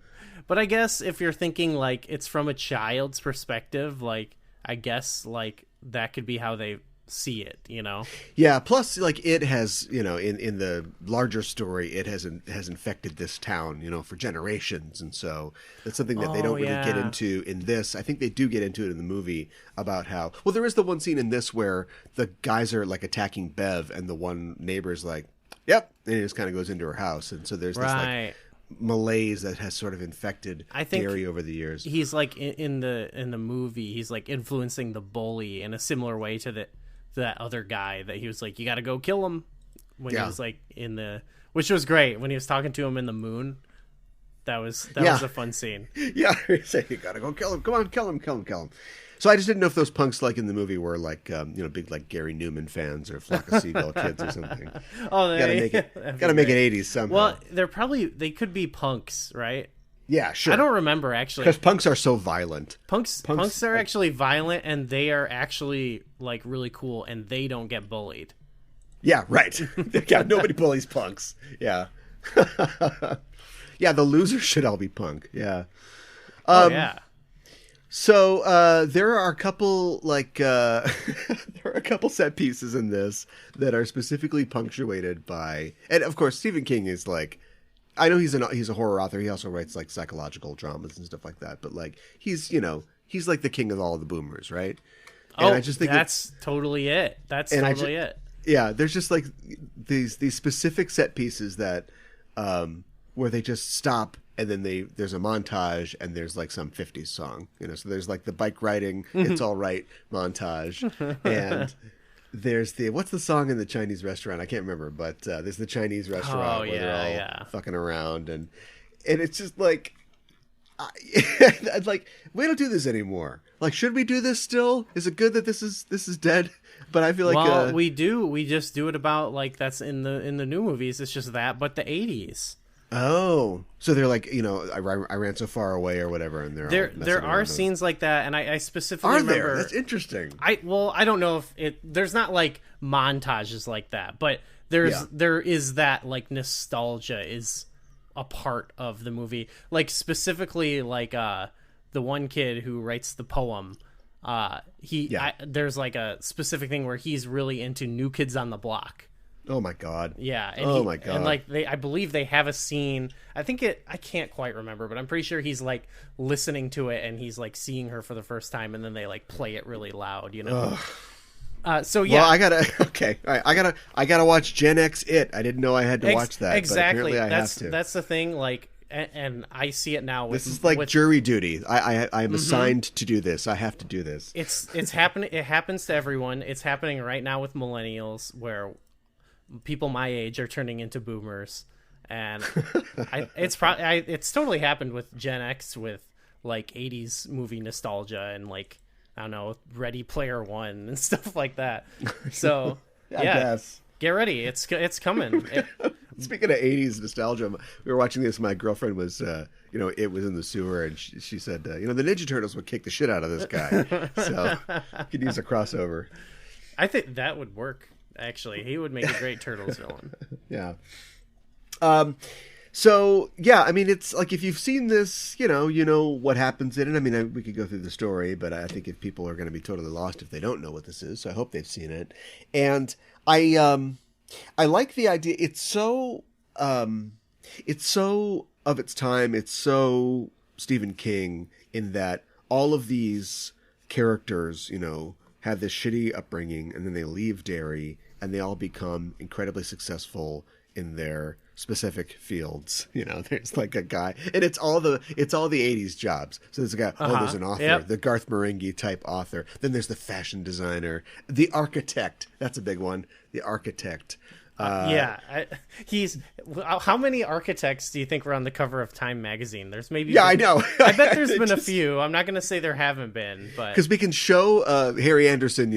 But I guess if you're thinking like it's from a child's perspective, like, I guess like that could be how they see it, Yeah, plus like it has, in the larger story, it has infected this town, for generations, and so that's something that they don't really get into in this. I think they do get into it in the movie about how, well, there is the one scene in this where the guys are like attacking Bev, and the one neighbor's like, yep, and he just kind of goes into her house, and so there's this like malaise that has sort of infected the area over the years. He's like in the movie, he's like influencing the bully in a similar way to that other guy that he was like, you got to go kill him when he was like which was great when he was talking to him in the moon. That was a fun scene. Yeah, he said, you got to go kill him. Come on, kill him. So I just didn't know if those punks like in the movie were like big like Gary Newman fans or Flock of Seagull kids or something. Oh, gotta make it 80s somehow. Well, they could be punks, right? Yeah, sure. I don't remember actually, because punks are so violent. Punks are actually violent, and they are actually like really cool, and they don't get bullied. Yeah, right. Yeah, nobody bullies punks. Yeah. Yeah, the losers should all be punk. Yeah. Yeah. So there are a couple set pieces in this that are specifically punctuated by, and of course Stephen King is like, I know he's a horror author. He also writes like psychological dramas and stuff like that. But like he's like the king of all of the boomers, right? And I just think that's totally it. That's totally it. Yeah, there's just like these specific set pieces that where they just stop. And then there's a montage, and there's like some 50s song, So there's like the bike riding, "It's All Right" montage, and there's what's the song in the Chinese restaurant? I can't remember, but there's the Chinese restaurant where they're all fucking around, and it's just like, I'd like, we don't do this anymore. Like, should we do this still? Is it good that this is dead? But I feel like we do. We just do it about like that's in the new movies. It's just that, but the 80s. Oh, so they're like, I ran so far away or whatever, and there are scenes like that, and I specifically remember. There? That's interesting. I don't know if there's not like montages like that, but there is that like nostalgia is a part of the movie, like specifically like the one kid who writes the poem. There's like a specific thing where he's really into New Kids on the Block. Oh my god! Yeah. And my god! And like I believe they have a scene. I can't quite remember, but I'm pretty sure he's like listening to it and he's like seeing her for the first time, and then they like play it really loud, So yeah. Well, I gotta watch Gen X It. I didn't know I had to watch that. Exactly. But apparently I have to. That's the thing. Like, and I see it now. This is like jury duty. I'm assigned to do this. I have to do this. It's happening. It happens to everyone. It's happening right now with millennials, where people my age are turning into boomers, and it's totally happened with Gen X, with like 80s movie nostalgia and like, I don't know, Ready Player One and stuff like that. So I guess. Get ready, it's coming. Speaking of 80s nostalgia, we were watching this. My girlfriend was it was in the sewer, and she said the Ninja Turtles would kick the shit out of this guy, so you could use a crossover. I think that would work. Actually, he would make a great Turtles villain. Yeah. So yeah, I mean, it's like, if you've seen this, you know what happens in it. I mean, we could go through the story, but I think if people are going to be totally lost if they don't know what this is. So I hope they've seen it. And I like the idea. It's so of its time. It's so Stephen King in that all of these characters, have this shitty upbringing, and then they leave Derry, and they all become incredibly successful in their specific fields. There's like a guy, and it's all the 80s jobs. So there's a guy, there's an author, the Garth Marenghi type author. Then there's the fashion designer, the architect. That's a big one. The architect. He's. How many architects do you think were on the cover of Time magazine? There's maybe. Yeah, I know. I bet there's been a few. I'm not going to say there haven't been, but because we can show Harry Anderson,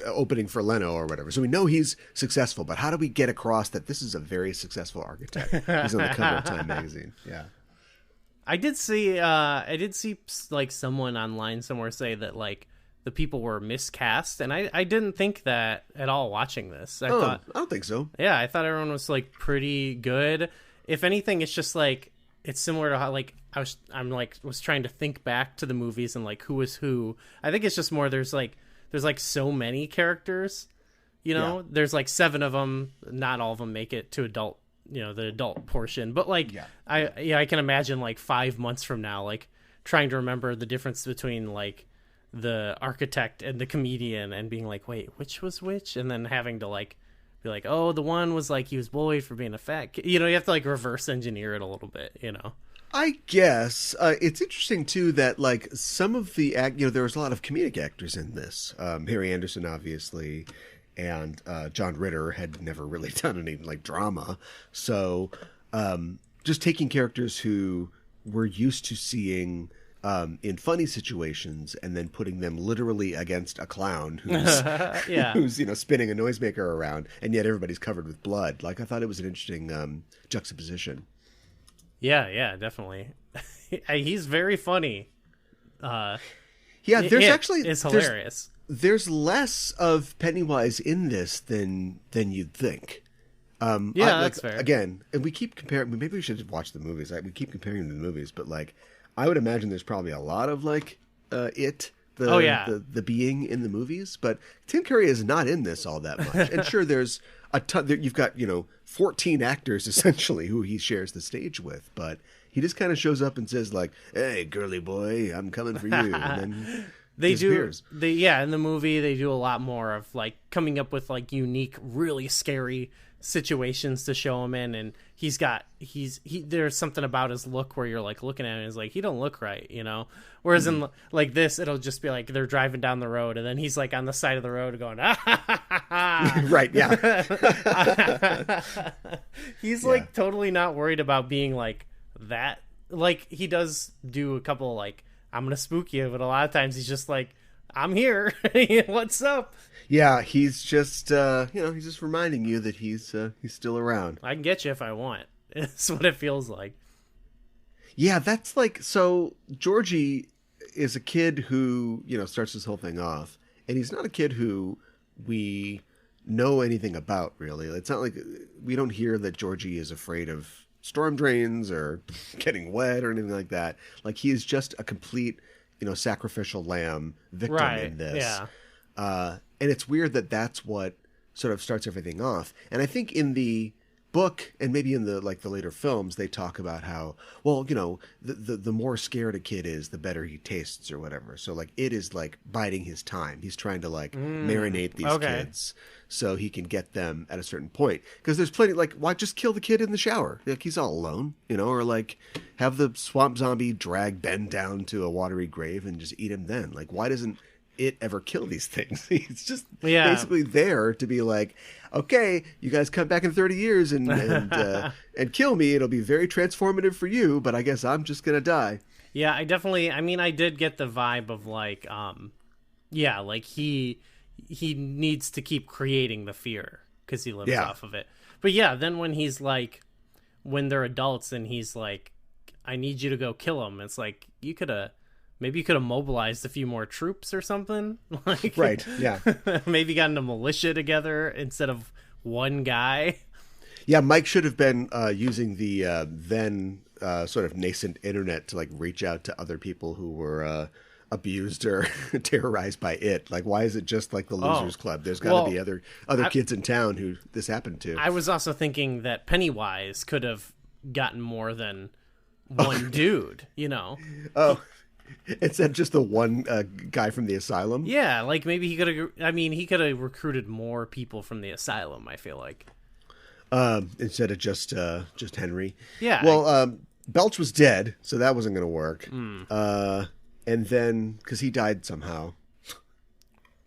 opening for Leno or whatever, so we know he's successful. But how do we get across that this is a very successful architect? He's on the cover of Time magazine. Yeah, I did see like someone online somewhere say that like the people were miscast, and I didn't think that at all watching this. I don't think so. Yeah, I thought everyone was like pretty good. If anything, it's just like, it's similar to how like was trying to think back to the movies and like who was who. I think it's just more there's like so many characters, there's like 7 of them. Not all of them make it to adult, the adult portion, but like I can imagine like 5 months from now, like trying to remember the difference between like the architect and the comedian and being like, wait, which was which? And then having to like be like, oh, the one was like he was bullied for being a fat kid. You have to like reverse engineer it a little bit, I guess it's interesting too that like some of the there was a lot of comedic actors in this. Harry Anderson, obviously, and John Ritter had never really done any like drama, so just taking characters who we're used to seeing in funny situations and then putting them literally against a clown who's who's spinning a noisemaker around, and yet everybody's covered with blood. Like, I thought it was an interesting juxtaposition. Yeah, definitely. He's very funny. It's hilarious. There's less of Pennywise in this than you'd think. That's fair. Again, and we keep comparing. Maybe we should just watch the movies. We keep comparing them to the movies, but like, I would imagine there's probably a lot of like the being in the movies. But Tim Curry is not in this all that much. And sure, there's a ton. You've got 14 actors essentially who he shares the stage with, but he just kind of shows up and says like, "Hey, girly boy, I'm coming for you," and then. In the movie they do a lot more of like coming up with like unique, really scary situations to show him in, and there's something about his look where you're like looking at him and it's like, he don't look right, whereas in like this it'll just be like they're driving down the road and then he's like on the side of the road going right, yeah. He's like totally not worried about being like that. Like, he does do a couple like, I'm gonna spook you, but a lot of times he's just like, I'm here. What's up? Yeah, he's just he's just reminding you that he's still around. I can get you if I want. It's what it feels like. Yeah, that's like, so Georgie is a kid who, starts this whole thing off, and he's not a kid who we know anything about, really. It's not like we don't hear that Georgie is afraid of storm drains or getting wet or anything like that. Like, he is just a complete, sacrificial lamb victim in this. Yeah. And it's weird that that's what sort of starts everything off. And I think in the book and maybe in the later films, they talk about how, well, the more scared a kid is, the better he tastes or whatever. So like, it is like biding his time. He's trying to like marinate these kids so he can get them at a certain point. Because there's plenty, like, why just kill the kid in the shower? Like, he's all alone, or like have the swamp zombie drag Ben down to a watery grave and just eat him then. Like, why doesn't it ever kill these things? He's just basically there to be like, okay, you guys come back in 30 years and kill me. It'll be very transformative for you, but I guess I'm just gonna die. Yeah, I did get the vibe of like, like he needs to keep creating the fear because he lives off of it. But yeah, then when he's like, when they're adults and he's like, I need you to go kill him. It's like, maybe you could have mobilized a few more troops or something. Like, right, yeah. Maybe gotten a militia together instead of one guy. Yeah, Mike should have been using the then sort of nascent internet to like reach out to other people who were abused or terrorized by it. Like, why is it just like the Losers Club? There's got to be other kids in town who this happened to. I was also thinking that Pennywise could have gotten more than one dude, Oh. Instead of just the one guy from the asylum? Yeah, like maybe he could have recruited more people from the asylum, I feel like. Instead of just Henry. Yeah. Well, Belch was dead, so that wasn't going to work. And then, because he died somehow.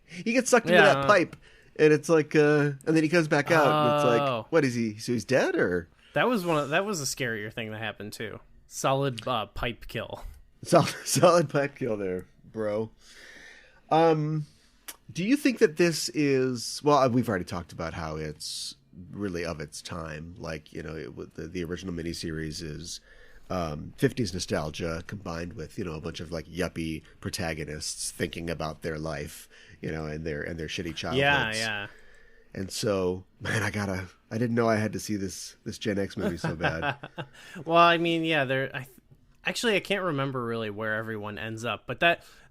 He gets sucked into that pipe, and it's like, and then he comes back out, and it's like, what is he? So he's dead, or? That was a scarier thing that happened too. Solid pipe kill. Solid pipe kill there, bro. Do you think that this is... Well, we've already talked about how it's really of its time. Like, the original miniseries is 50s nostalgia combined with, a bunch of like yuppie protagonists thinking about their life, and their shitty childhoods. Yeah. And so, man, I didn't know I had to see this Gen X movie so bad. Well, I mean, yeah, Actually, I can't remember really where everyone ends up, but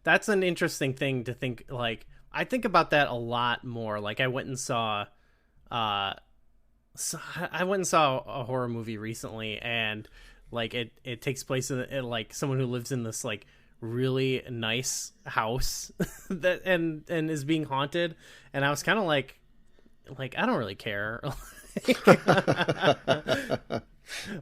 that's an interesting thing to think. Like, I think about that a lot more. Like, I went and saw a horror movie recently, and like it takes place in like someone who lives in this like really nice house that and is being haunted, and I was kind of like I don't really care.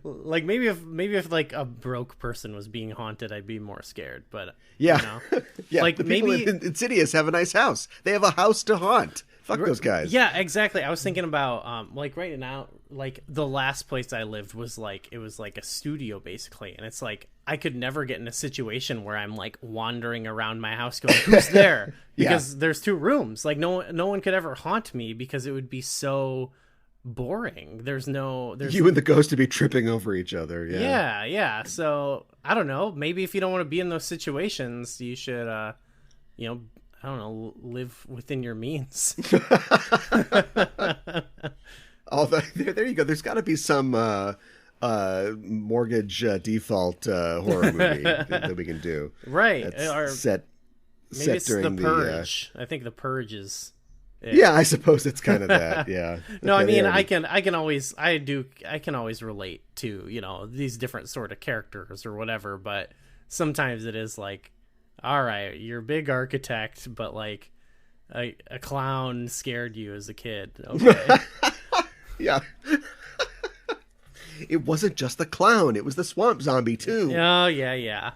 Like maybe if like a broke person was being haunted, I'd be more scared. But yeah, yeah. Like maybe Insidious have a nice house. They have a house to haunt. Fuck those guys. Yeah, exactly. I was thinking about like right now, like the last place I lived was like it was like a studio basically, and it's like I could never get in a situation where I'm like wandering around my house going, who's there? Because there's 2 rooms. Like no one could ever haunt me because it would be so boring. There's you and the ghost to be tripping over each other. Yeah. So I don't know. Maybe if you don't want to be in those situations, you should, I don't know, live within your means. Although there you go. There's got to be some mortgage default horror movie that we can do. Right. Or maybe it's during The Purge. I think The Purge is. Yeah, I suppose it's kind of that. Yeah. No, I mean, I can always relate to, these different sort of characters or whatever, but sometimes it is like, all right, you're a big architect, but like a clown scared you as a kid. Okay. Yeah. It wasn't just the clown, it was the swamp zombie too. Oh, yeah.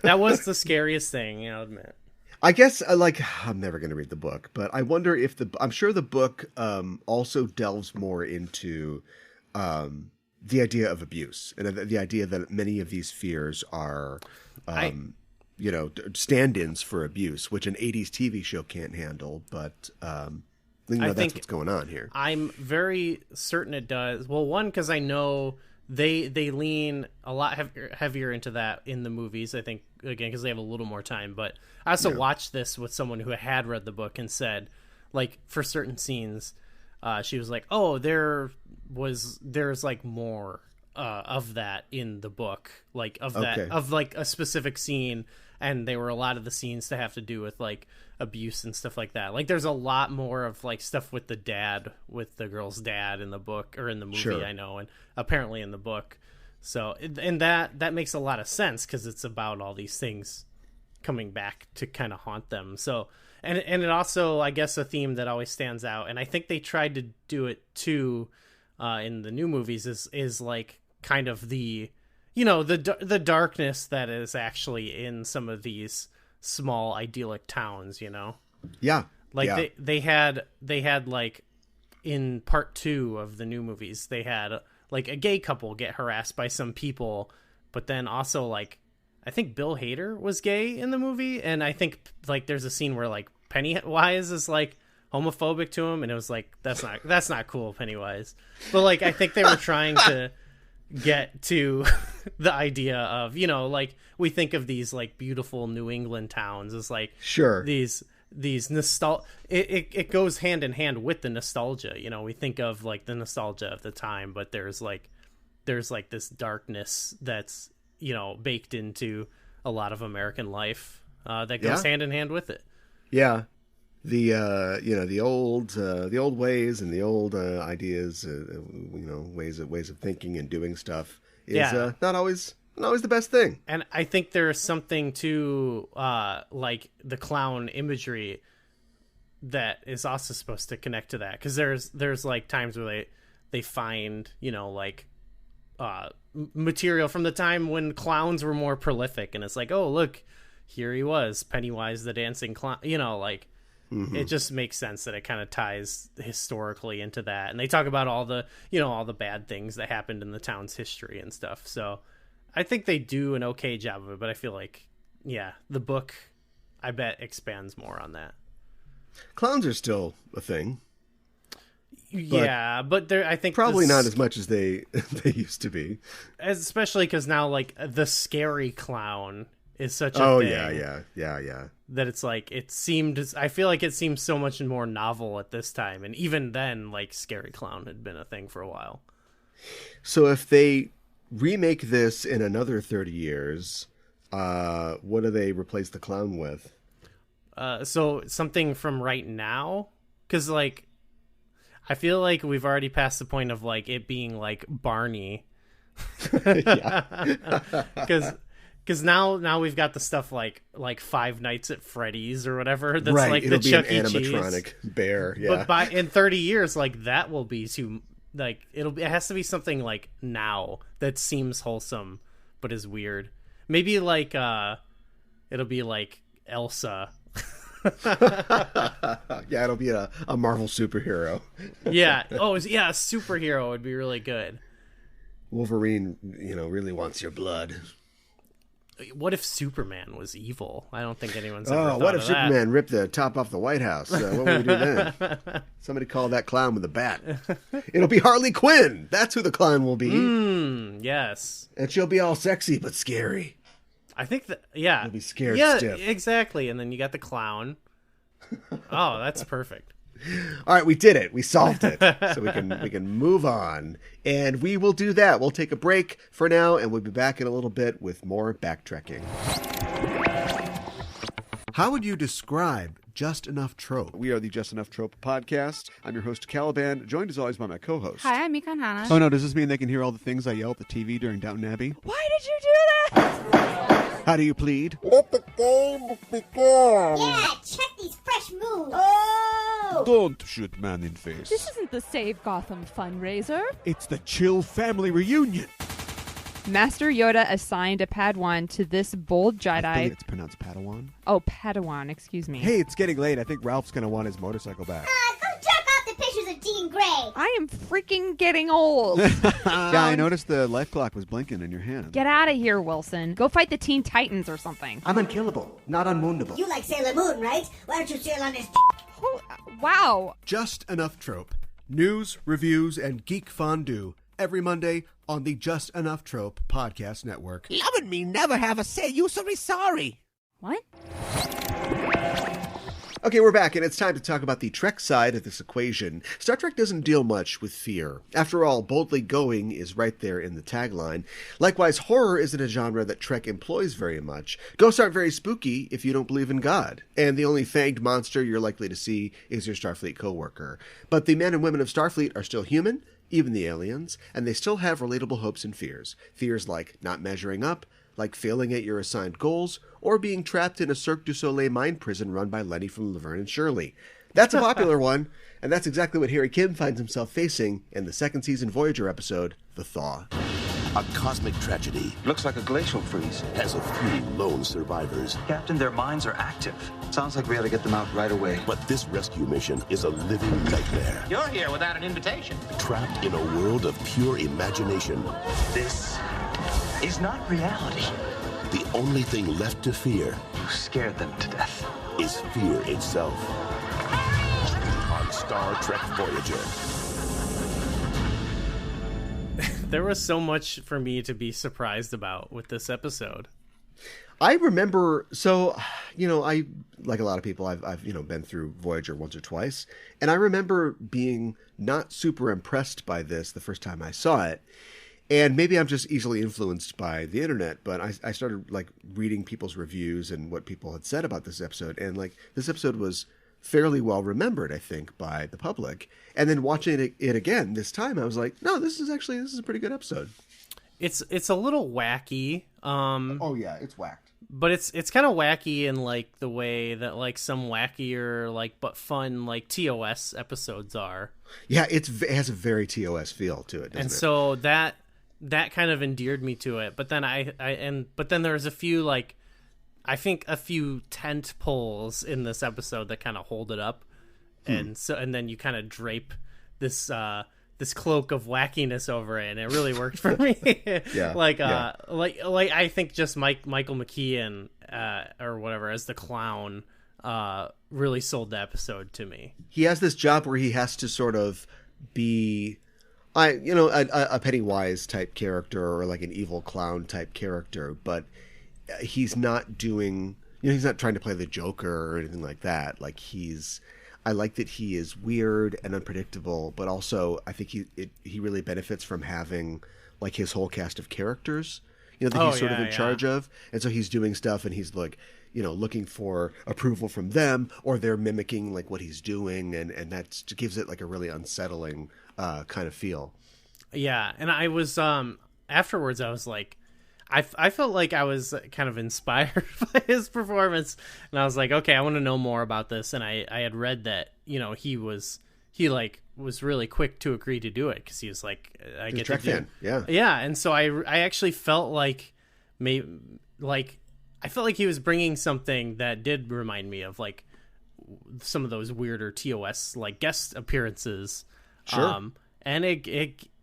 That was the scariest thing, I'll admit. I guess I'm never going to read the book, but I wonder if I'm sure the book also delves more into the idea of abuse and the idea that many of these fears are, stand-ins for abuse, which an 80s TV show can't handle. But I think that's what's going on here. I'm very certain it does. Well, one, because I know they lean a lot heavier into that in the movies, I think, again, because they have a little more time. But I also watched this with someone who had read the book and said, like, for certain scenes, she was like, oh, there's like more of that in the book, like of like a specific scene, and they were a lot of the scenes to have to do with like abuse and stuff like that. Like there's a lot more of like stuff with the girl's dad in the book or in the movie. Sure. I know, and apparently in the book. So, and that makes a lot of sense because it's about all these things coming back to kind of haunt them. So, and it also, I guess, a theme that always stands out, and I think they tried to do it too in the new movies is like kind of the, the darkness that is actually in some of these small idyllic towns, Yeah. Like they had like in part 2 of the new movies, they had like a gay couple get harassed by some people, but then also like I think Bill Hader was gay in the movie, and I think like there's a scene where like Pennywise is like homophobic to him, and it was like that's not cool, Pennywise. But like I think they were trying to get to the idea of, like we think of these like beautiful New England towns as like sure these it goes hand in hand with the nostalgia. We think of like the nostalgia of the time, but there's like this darkness that's baked into a lot of American life that goes hand in hand with it. Yeah. The old ways and the old ideas, ways of thinking and doing stuff is not always the best thing. And I think there's something to like the clown imagery that is also supposed to connect to that, because there's like times where they find like material from the time when clowns were more prolific, and it's like, oh look, here he was, Pennywise the dancing clown, like. Mm-hmm. It just makes sense that it kind of ties historically into that. And they talk about all the bad things that happened in the town's history and stuff. So I think they do an okay job of it, but I feel like, the book, I bet, expands more on that. Clowns are still a thing. Yeah, but I think probably not as much as they used to be. Especially because now, like, the scary clown is such a thing. Yeah. That it's like, I feel like it seems so much more novel at this time. And even then, like, scary clown had been a thing for a while. So if they remake this in another 30 years, what do they replace the clown with? So something from right now? Because, like, I feel like we've already passed the point of, like, it being, like, Barney. Because now we've got the stuff like Five Nights at Freddy's or whatever. That's right. Like It'll the be Chuck E. an animatronic Cheese bear. Yeah. But in 30 years, like that will be too like it has to be something like now that seems wholesome but is weird. Maybe like it'll be like Elsa. Yeah, it'll be a Marvel superhero. Yeah. Oh, yeah, a superhero would be really good. Wolverine, really wants your blood. what if Superman was evil? I don't think anyone's ever thought what if of that. Superman ripped the top off the White House? What would we do then? Somebody call that clown with a bat. It'll be Harley Quinn. That's who the clown will be. Yes. And she'll be all sexy but scary. I think that, yeah. You'll be scared stiff. Exactly. And then you got the clown. Oh, that's perfect. All right, we did it. We solved it. So we can move on. And we will do that. We'll take a break for now, and we'll be back in a little bit with more backtracking. How would you describe Just Enough Trope? We are the Just Enough Trope podcast. I'm your host, Caliban, joined as always by my co-host. Hi, I'm Mikan Hana. Oh no, does this mean they can hear all the things I yell at the TV during Downton Abbey? Why did you do that? How do you plead? Let the game begin. Yeah, check these fresh moves. Oh! Don't shoot man in face. This isn't the Save Gotham fundraiser. It's the Chill Family Reunion. Master Yoda assigned a Padawan to this bold Jedi. I think it's pronounced Padawan. Oh, Padawan, excuse me. Hey, it's getting late. I think Ralph's going to want his motorcycle back. Go jerk off the pictures of Jean Grey. I am freaking getting old. Yeah, I noticed the life clock was blinking in your hand. Get out of here, Wilson. Go fight the Teen Titans or something. I'm unkillable, not unwoundable. You like Sailor Moon, right? Why don't you sail on his Oh, wow. Just Enough Trope. News, reviews, and geek fondue. Every Monday on the Just Enough Trope podcast network. Loving me never have a say. You so sorry. What? Okay, we're back, and it's time to talk about the Trek side of this equation. Star Trek doesn't deal much with fear. After all, boldly going is right there in the tagline. Likewise, horror isn't a genre that Trek employs very much. Ghosts aren't very spooky if you don't believe in God. And the only fanged monster you're likely to see is your Starfleet coworker. But the men and women of Starfleet are still human, even the aliens, and they still have relatable hopes and fears. Fears like not measuring up, like failing at your assigned goals, or being trapped in a Cirque du Soleil mind prison run by Lenny from Laverne and Shirley. That's a popular one, and that's exactly what Harry Kim finds himself facing in the second season Voyager episode, The Thaw. A cosmic tragedy looks like a glacial freeze. has a few lone survivors. Captain, their minds are active. Sounds like we ought to get them out right away. But this rescue mission is a living nightmare. You're here without an invitation. Trapped in a world of pure imagination. This is not reality. The only thing left to fear You scared them to death. is fear itself. On Star Trek Voyager. There was so much for me to be surprised about with this episode. I remember, I, like a lot of people, I've been through Voyager once or twice, and I remember being not super impressed by this the first time I saw it. And maybe I'm just easily influenced by the internet, but I started reading people's reviews and what people had said about this episode. And this episode was fairly well remembered, I think, by the public. And then watching it again this time, I was like, no, this is a pretty good episode. It's a little wacky. Oh yeah, it's whacked. But it's kind of wacky in the way that some wackier but fun TOS episodes are. Yeah, it has a very TOS feel to it, doesn't and it? So that kind of endeared me to it. But then but then there's a few I think a few tent poles in this episode that kind of hold it up. And then you kind of drape this cloak of wackiness over it, and it really worked for me. Yeah. I think just Michael McKean or whatever as the clown really sold the episode to me. He has this job where he has to sort of be a Pennywise type character or an evil clown type character, but he's not doing, he's not trying to play the Joker or anything like that. I like that he is weird and unpredictable, but also I think he really benefits from having his whole cast of characters, that he's sort of in charge of. And so he's doing stuff and he's looking for approval from them, or they're mimicking what he's doing. And that gives it a really unsettling kind of feel. Yeah. And I was, afterwards I was I felt like I was kind of inspired by his performance, and I was like, okay, I want to know more about this. And I had read that, he was really quick to agree to do it. Cause he was I get a Trek fan. Yeah. Yeah. And so I actually felt I felt like he was bringing something that did remind me of some of those weirder TOS guest appearances. Sure. And it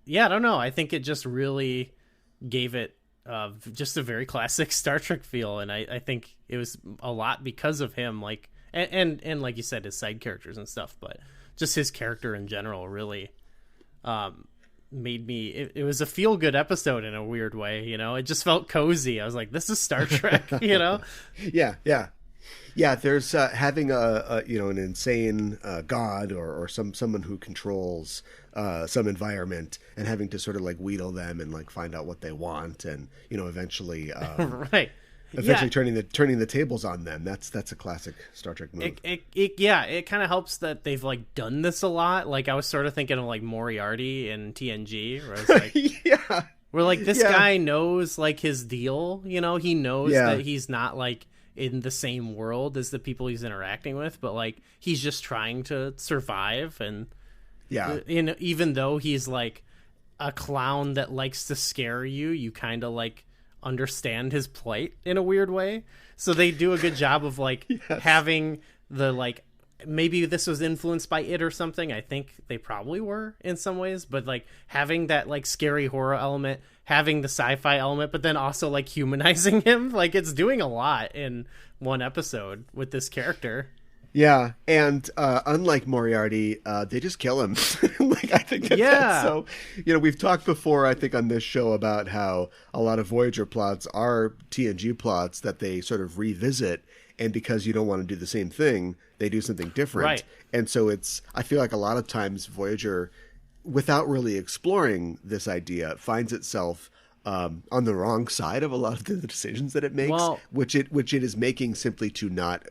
I don't know. I think it just really gave it just a very classic Star Trek feel, and I think it was a lot because of him, like and like you said, his side characters and stuff, but just his character in general really made me. It was a feel good episode in a weird way, you know. It just felt cozy. I was like, this is Star Trek, you know. Yeah, there's having a an insane god or someone who controls some environment and having to sort of like wheedle them and like find out what they want and eventually right. turning the tables on them. That's a classic Star Trek move. It kind of helps that they've like done this a lot. Like I was sort of thinking of like Moriarty in TNG, where I was like, where like this guy knows like his deal. You know, he knows that he's not like in the same world as the people he's interacting with, but like he's just trying to survive. And even though he's like a clown that likes to scare you, you kind of like understand his plight in a weird way. So they do a good job of like having the like, maybe this was influenced by It or something. I think they probably were in some ways, but like having that like scary horror element, having the sci-fi element, but then also like humanizing him. Like it's doing a lot in one episode with this character. Yeah, and unlike Moriarty, they just kill him. Like I think that's so. We've talked before, I think, on this show about how a lot of Voyager plots are TNG plots that they sort of revisit, and because you don't want to do the same thing, they do something different. Right. And so I feel like a lot of times Voyager, without really exploring this idea, finds itself on the wrong side of a lot of the decisions that it makes, which it is making simply to not,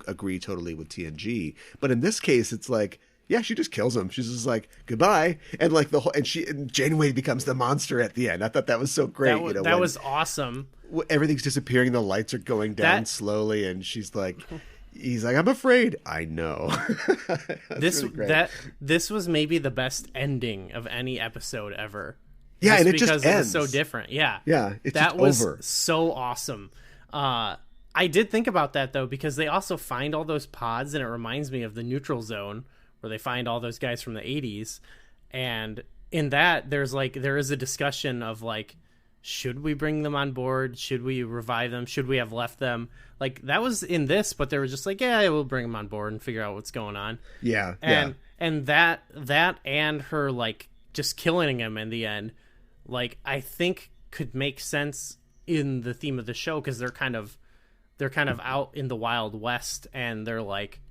agree totally with TNG. But in this case, it's like, yeah, she just kills him. She's just like, goodbye. And like and Janeway becomes the monster at the end. I thought that was so great. That was awesome. Everything's disappearing. The lights are going down slowly. And he's like, I'm afraid. I know. This was maybe the best ending of any episode ever. Yeah, and it because just ends. It was so different. Yeah, it's that just was over. So awesome. I did think about that though, because they also find all those pods, and it reminds me of the Neutral Zone, where they find all those guys from the 80s. And in that, there is a discussion of like, should we bring them on board? Should we revive them? Should we have left them? Like that was in this, but they were just like, yeah, we'll bring them on board and figure out what's going on. Yeah, and that and her like just killing him in the end, like I think could make sense in the theme of the show, because they're kind of out in the Wild West, and they're like,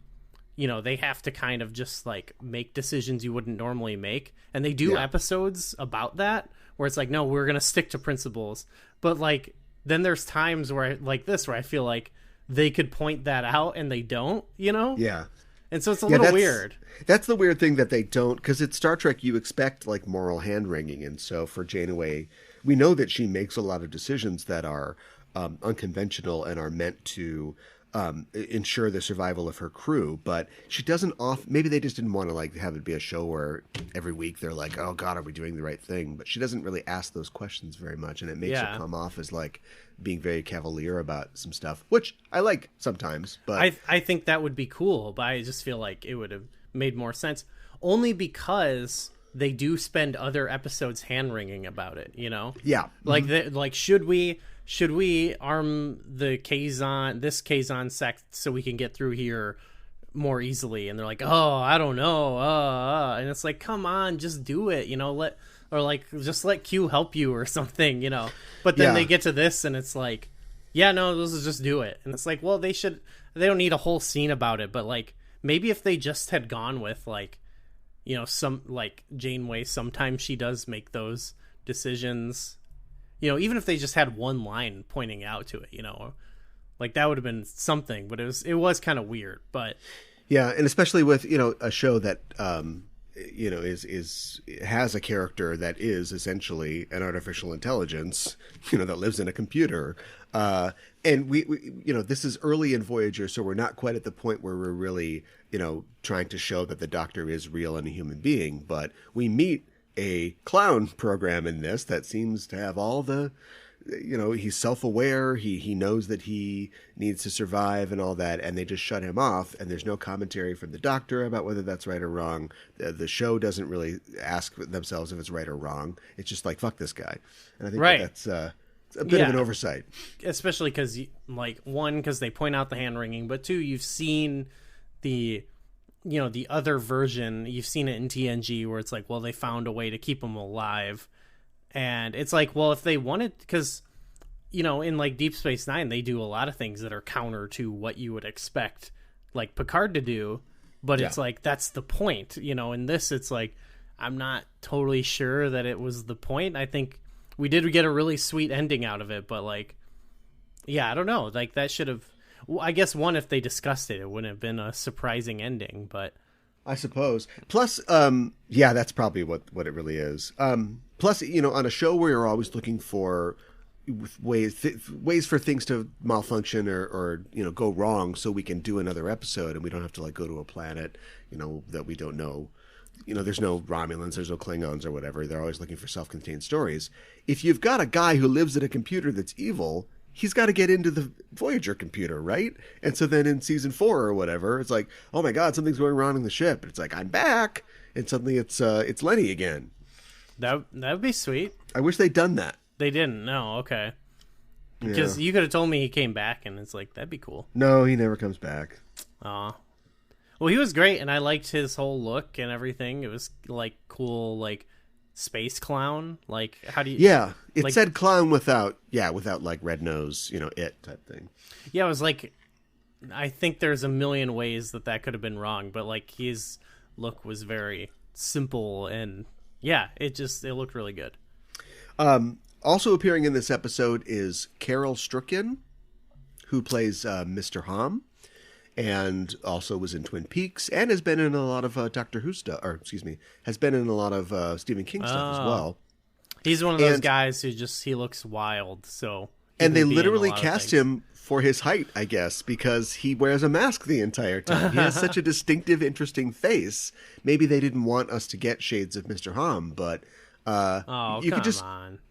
they have to kind of just like make decisions you wouldn't normally make, and they do episodes about that where it's like, no, we're gonna stick to principles. But like then there's times where I feel like they could point that out and they don't, Yeah. And so it's a little weird. That's the weird thing that they don't, because it's Star Trek, you expect like moral hand-wringing. And so for Janeway, we know that she makes a lot of decisions that are unconventional and are meant to ensure the survival of her crew, but she doesn't maybe they just didn't want to like have it be a show where every week they're like, oh God, are we doing the right thing? But she doesn't really ask those questions very much, and it makes her come off as like being very cavalier about some stuff, which I like sometimes. But I think that would be cool, but I just feel like it would have made more sense, only because they do spend other episodes hand-wringing about it, Yeah. Like, like should we arm the this Kazon sect so we can get through here more easily? And they're like, oh, I don't know. And it's like, come on, just do it, just let Q help you or something, But then they get to this and it's like, yeah, no, let's just do it. And it's like, well, they don't need a whole scene about it, but like maybe if they just had gone with like, some like Janeway, sometimes she does make those decisions. Even if they just had one line pointing out to it, like that would have been something, but it was kind of weird. But yeah, and especially with a show that has a character that is essentially an artificial intelligence, that lives in a computer, and we this is early in Voyager, so we're not quite at the point where we're really trying to show that the Doctor is real and a human being, but we meet a clown program in this that seems to have all the, he's self-aware, he knows that he needs to survive and all that, and they just shut him off, and there's no commentary from the Doctor about whether that's right or wrong. The show doesn't really ask themselves if it's right or wrong. It's just like, fuck this guy. And I think It's a bit of an oversight. Especially because, like, one, because they point out the hand wringing, but two, you've seen the other version. You've seen it in TNG where it's like, well, they found a way to keep him alive. And it's like, well, if they wanted, because, in like Deep Space Nine, they do a lot of things that are counter to what you would expect, like Picard to do. But it's like, that's the point, in this, it's like, I'm not totally sure that it was the point. I think we did get a really sweet ending out of it, but like, yeah, I don't know. Like that should have, I guess one, if they discussed it, it wouldn't have been a surprising ending, but I suppose. Plus, that's probably what it really is. Plus, on a show where you're always looking for ways for things to malfunction or go wrong, so we can do another episode and we don't have to like go to a planet, that we don't know. There's no Romulans, there's no Klingons or whatever. They're always looking for self-contained stories. If you've got a guy who lives at a computer that's evil, he's got to get into the Voyager computer, right? And so then in season 4 or whatever, it's like, oh my God, something's going wrong in the ship. And it's like, I'm back. And suddenly it's Lenny again. That would be sweet. I wish they'd done that. They didn't. No, okay. Because you could have told me he came back, and it's like, that'd be cool. No, he never comes back. Aw. Well, he was great, and I liked his whole look and everything. It was, like, cool, like, space clown. Like, how do you... Yeah, it like, said clown without, like, red nose, it type thing. Yeah, it was like... I think there's a million ways that could have been wrong, but, like, his look was very simple, and, yeah, it looked really good. Also appearing in this episode is Carol Strucken, who plays Mr. Hom, and also was in Twin Peaks, and has been in a lot of Doctor Who stuff, has been in a lot of Stephen King stuff as well. He's one of those guys who he looks wild, so... And they literally cast him for his height, I guess, because he wears a mask the entire time. He has such a distinctive, interesting face. Maybe they didn't want us to get shades of Mr. Hom, but... you could just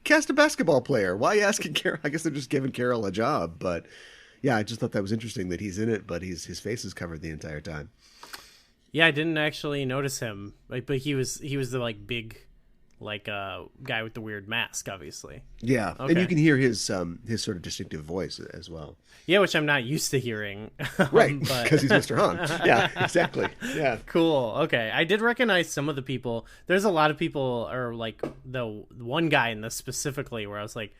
cast a basketball player. Why asking Carol? I guess they're just giving Carol a job, but yeah, I just thought that was interesting that he's in it, but his face is covered the entire time. Yeah, I didn't actually notice him, but he was the like big, like guy with the weird mask, obviously. Yeah, okay. And you can hear his sort of distinctive voice as well. Yeah, which I'm not used to hearing. Right, because he's Mr. Hom. Yeah, exactly. Yeah. Cool. Okay, I did recognize some of the people. There's a lot of people, or like the one guy in this specifically, where I was like,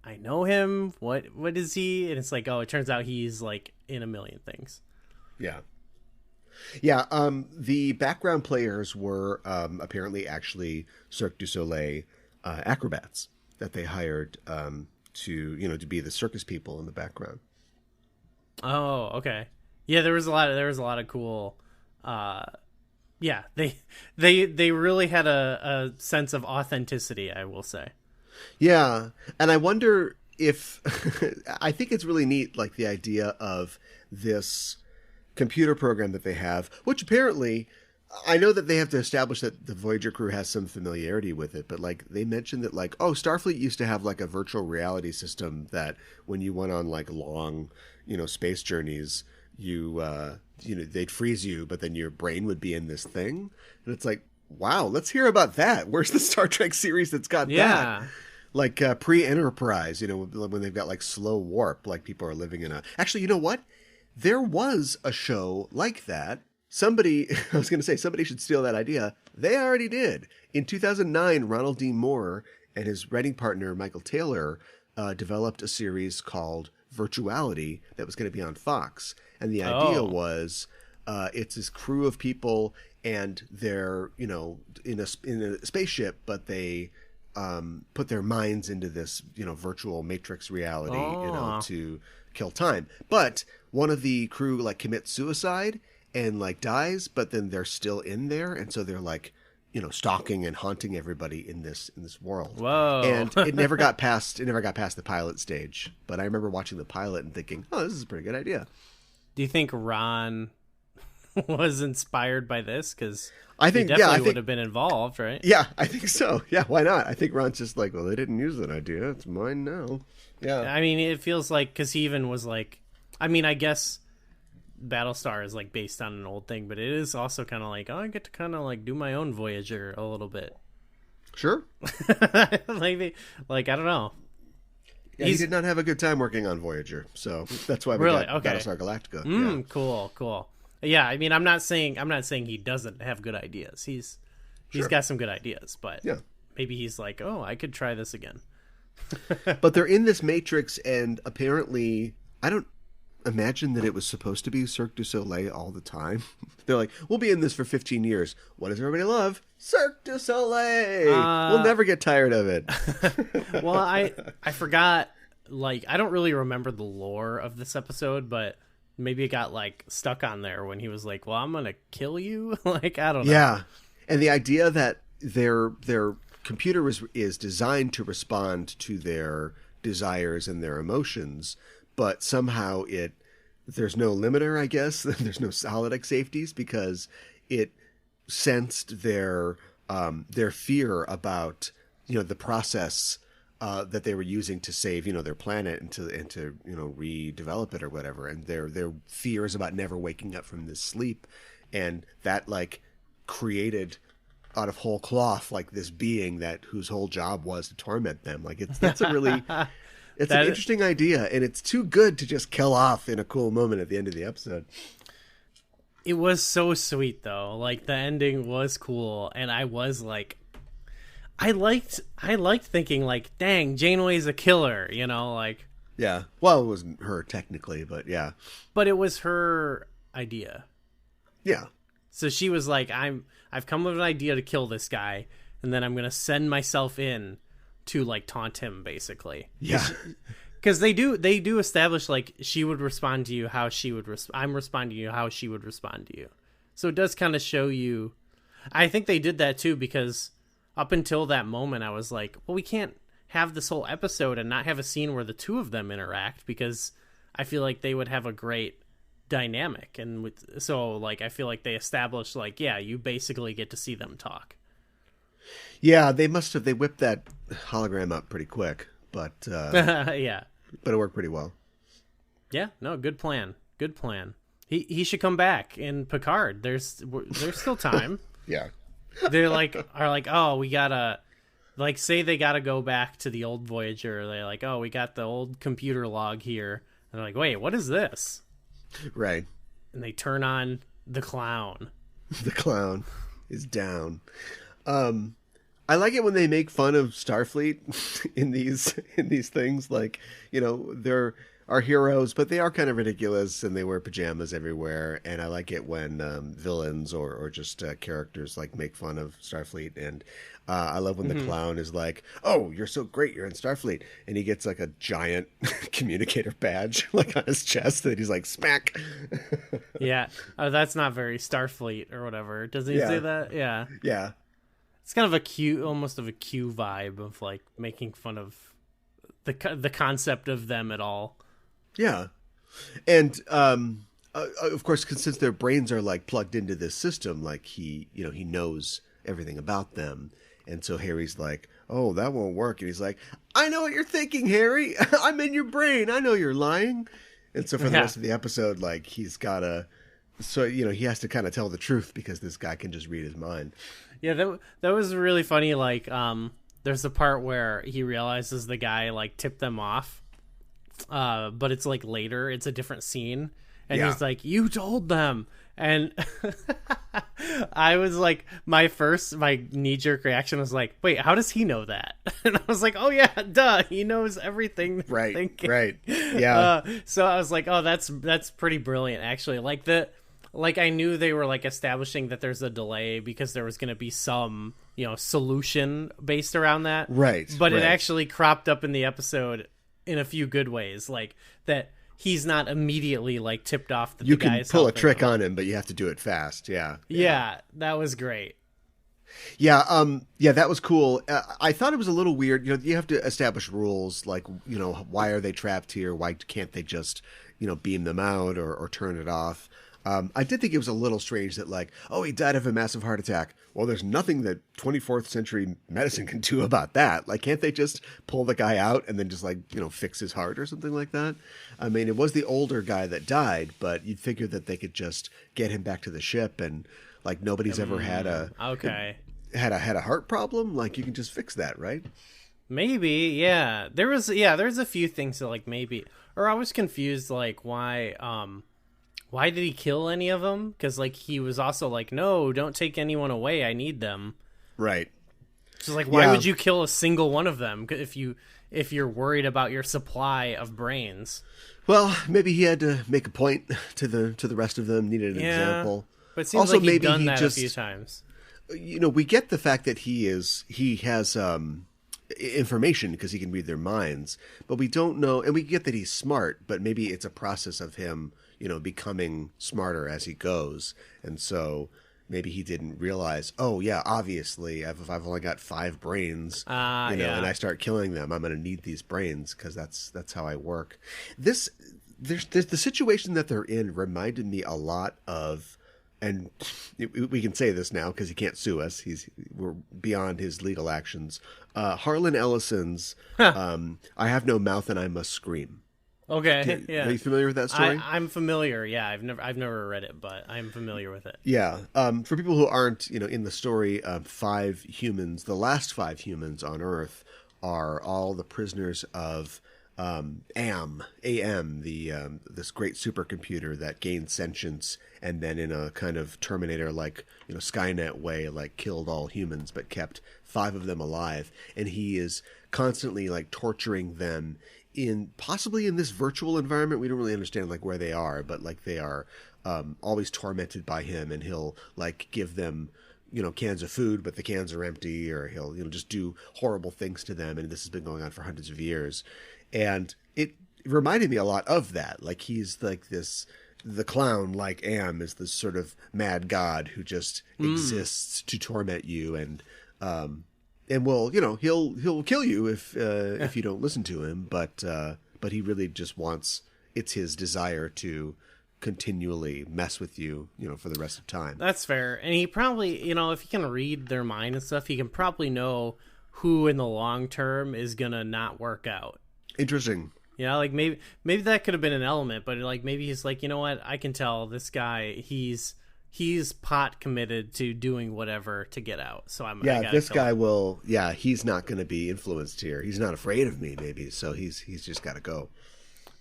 I know him. What is he? And it's like, oh, it turns out he's like in a million things. Yeah. Yeah, the background players were apparently actually Cirque du Soleil acrobats that they hired to be the circus people in the background. Oh, okay. Yeah, there was a lot of cool. Yeah, they really had a sense of authenticity, I will say. Yeah, and I wonder if I think it's really neat, like the idea of this computer program that they have, which apparently I know that they have to establish that the Voyager crew has some familiarity with it, but like they mentioned that like, oh, Starfleet used to have like a virtual reality system that when you went on like long, space journeys, they'd freeze you, but then your brain would be in this thing. And it's like, wow, let's hear about that. Where's the Star Trek series that's got that? Like pre-Enterprise, when they've got like slow warp, like people are living in actually, you know what? There was a show like that. Somebody should steal that idea. They already did. In 2009, Ronald D. Moore and his writing partner, Michael Taylor, developed a series called Virtuality that was going to be on Fox. And the idea was it's this crew of people and they're, in a spaceship, but they put their minds into this, virtual matrix reality, to kill time. But one of the crew like commits suicide and like dies, but then they're still in there, and so they're like, stalking and haunting everybody in this world. Whoa! And it never got past the pilot stage. But I remember watching the pilot and thinking, oh, this is a pretty good idea. Do you think Ron was inspired by this? Because I think he definitely would have been involved, right? Yeah, I think so. Yeah, why not? I think Ron's just like, well, they didn't use that idea. It's mine now. Yeah. I mean, it feels like, because he even was like, I mean, I guess Battlestar is like based on an old thing, but it is also kind of like, oh, I get to kind of like do my own Voyager a little bit. Sure. Maybe, like, I don't know. Yeah, he did not have a good time working on Voyager, so that's why we got Battlestar Galactica. Cool. Yeah, I mean, I'm not saying he doesn't have good ideas. He's got some good ideas, but maybe he's like, oh, I could try this again. But they're in this Matrix, and apparently, I don't imagine that it was supposed to be Cirque du Soleil all the time. They're like, we'll be in this for 15 years. What does everybody love? Cirque du Soleil! We'll never get tired of it. Well, I forgot, like, I don't really remember the lore of this episode, but maybe it got, like, stuck on there when he was like, well, I'm gonna kill you? Like, I don't know. Yeah, and the idea that their computer is designed to respond to their desires and their emotions, but somehow there's no limiter, I guess. There's no solid safeties because it sensed their fear about, the process that they were using to save, their planet and to redevelop it or whatever. And their fears about never waking up from this sleep. And that like created out of whole cloth, like this being whose whole job was to torment them. Like that's a really, it's an interesting idea, and it's too good to just kill off in a cool moment at the end of the episode. It was so sweet though. Like the ending was cool, and I was like, I liked thinking like, dang, Janeway's a killer, like. Yeah. Well, it wasn't her technically, but yeah. But it was her idea. Yeah. So she was like, I've come with an idea to kill this guy, and then I'm going to send myself in to like taunt him, basically. Yeah. Because they do establish like she would respond to you how she would I'm responding to you how she would respond to you. So it does kind of show you. I think they did that too, because up until that moment I was like, well, we can't have this whole episode and not have a scene where the two of them interact, because I feel like they would have a great dynamic. And so like I feel like they established like, yeah, you basically get to see them talk. Yeah, they whipped that hologram up pretty quick, but yeah, but it worked pretty well. Yeah, no, good plan. He should come back in Picard. There's still time. Yeah. They're are like, oh, we gotta, like, say they gotta go back to the old Voyager. They're like, oh, we got the old computer log here. And they're like, wait, what is this? Right. And they turn on the clown. The clown is down. I like it when they make fun of Starfleet in these things. Like, they're our heroes, but they are kind of ridiculous, and they wear pajamas everywhere. And I like it when villains or just characters like make fun of Starfleet. And I love when the clown is like, "Oh, you're so great, you're in Starfleet," and he gets like a giant communicator badge like on his chest that he's like, smack. Yeah, that's not very Starfleet or whatever. Doesn't he say that? Yeah. Yeah. It's kind of almost of a Q vibe of like making fun of the concept of them at all. Yeah. And of course, since their brains are like plugged into this system, like he knows everything about them. And so Harry's like, "Oh, that won't work." And he's like, "I know what you're thinking, Harry. I'm in your brain. I know you're lying." And so for the rest of the episode, like he has to kind of tell the truth because this guy can just read his mind. Yeah, that was really funny. Like, there's a part where he realizes the guy like tipped them off, but it's like later. It's a different scene, and he's like, "You told them." And I was like, my knee-jerk reaction was like, wait, how does he know that? And I was like, oh yeah, duh, he knows everything. Right. Yeah. So I was like, oh, that's pretty brilliant, actually. Like I knew they were like establishing that there's a delay because there was going to be some, solution based around that. Right. But it actually cropped up in the episode in a few good ways, like that. He's not immediately like tipped off that you the guy can is pull a trick on him, but you have to do it fast. Yeah, that was great. Yeah, that was cool. I thought it was a little weird. You have to establish rules, like why are they trapped here? Why can't they just beam them out or turn it off? I did think it was a little strange that like, oh, he died of a massive heart attack. Well, there's nothing that 24th century medicine can do about that. Like, can't they just pull the guy out and then just like, fix his heart or something like that? I mean, it was the older guy that died, but you'd figure that they could just get him back to the ship and like nobody's ever had a heart problem. Like you can just fix that, right? Maybe, yeah. There's a few things that like maybe, or I was confused like why did he kill any of them? Because like he was also like, no, don't take anyone away. I need them. Right. So like, why would you kill a single one of them if you're worried about your supply of brains? Well, maybe he had to make a point to the rest of them. Needed an example. But it seems also, like he'd maybe done he that just, a few times. You know, we get the fact that he has information because he can read their minds, but we don't know, and we get that he's smart, but maybe it's a process of him, you know, becoming smarter as he goes, and so maybe he didn't realize, oh yeah, obviously if I've only got 5 brains, and I start killing them, I'm going to need these brains because that's how I work. There's the situation that they're in reminded me a lot of, and we can say this now because he can't sue us. We're beyond his legal actions. Harlan Ellison's "I Have No Mouth and I Must Scream." Okay, yeah. Are you familiar with that story? I'm familiar. Yeah, I've never read it, but I'm familiar with it. Yeah. For people who aren't, you know, in the story, 5 humans, the last 5 humans on Earth, are all the prisoners of AM, this great supercomputer that gained sentience and then in a kind of Terminator like, you know, Skynet way, like killed all humans but kept 5 of them alive, and he is constantly like torturing them possibly in this virtual environment. We don't really understand like where they are, but like they are always tormented by him, and he'll like give them, you know, cans of food, but the cans are empty, or he'll, you know, just do horrible things to them. And this has been going on for hundreds of years. And it reminded me a lot of that. Like he's like the clown, like Am, is this sort of mad god who just exists to torment you, and will, you know, he'll kill you if you don't listen to him. But he really just wants, it's his desire to continually mess with you, you know, for the rest of time. That's fair. And he probably, you know, if he can read their mind and stuff, he can probably know who in the long term is gonna not work out. Interesting. Yeah, like maybe that could have been an element, but like maybe he's like, you know what, I can tell this guy, he's pot committed to doing whatever to get out. So this guy will, he's not going to be influenced here. He's not afraid of me, maybe. So he's just got to go.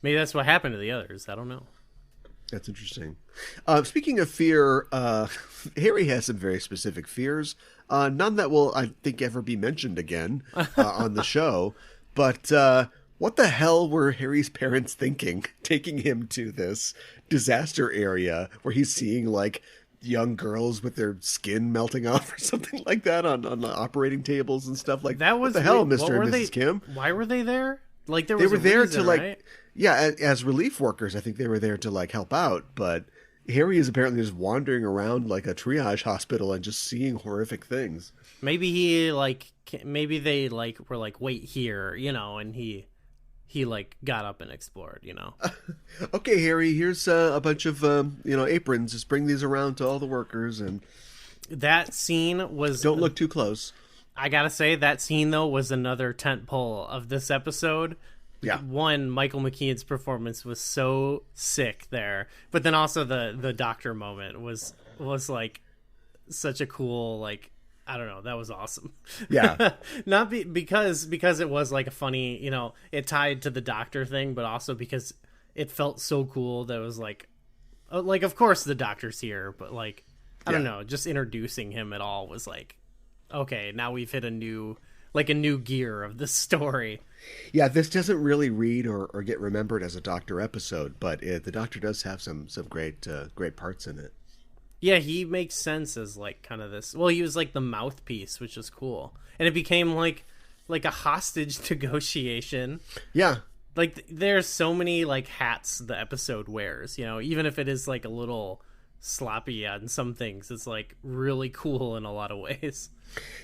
Maybe that's what happened to the others. I don't know. That's interesting. Speaking of fear, Harry has some very specific fears. None that will, I think, ever be mentioned again on the show. But what the hell were Harry's parents thinking, taking him to this disaster area where he's seeing like young girls with their skin melting off or something like that on the operating tables and stuff like that? What the hell, Mr. and Mrs. Kim? Why were they there? Like they were there reason, to like, right? Yeah, as relief workers. I think they were there to like help out, but Harry is apparently just wandering around like a triage hospital and just seeing horrific things. Maybe they like were like, wait here, you know, and he like got up and explored, you know. Okay, Harry, here's a bunch of aprons. Just bring these around to all the workers. And that scene was, don't look too close. I gotta say, that scene though was another tentpole of this episode. Yeah. One, Michael McKean's performance was so sick there, but then also the doctor moment was like such a cool, like, I don't know, that was awesome. Yeah. Not because it was like a funny, you know, it tied to the doctor thing, but also because it felt so cool that it was like of course the doctor's here, but like, I don't know, just introducing him at all was like, okay, now we've hit a new gear of the story. Yeah, this doesn't really read or get remembered as a Doctor episode, but the Doctor does have some great parts in it. Yeah, he makes sense as like kind of this. Well, he was like the mouthpiece, which is cool, and it became like a hostage negotiation. Yeah, like there's so many like hats the episode wears. You know, even if it is like a little sloppy on some things, it's like really cool in a lot of ways.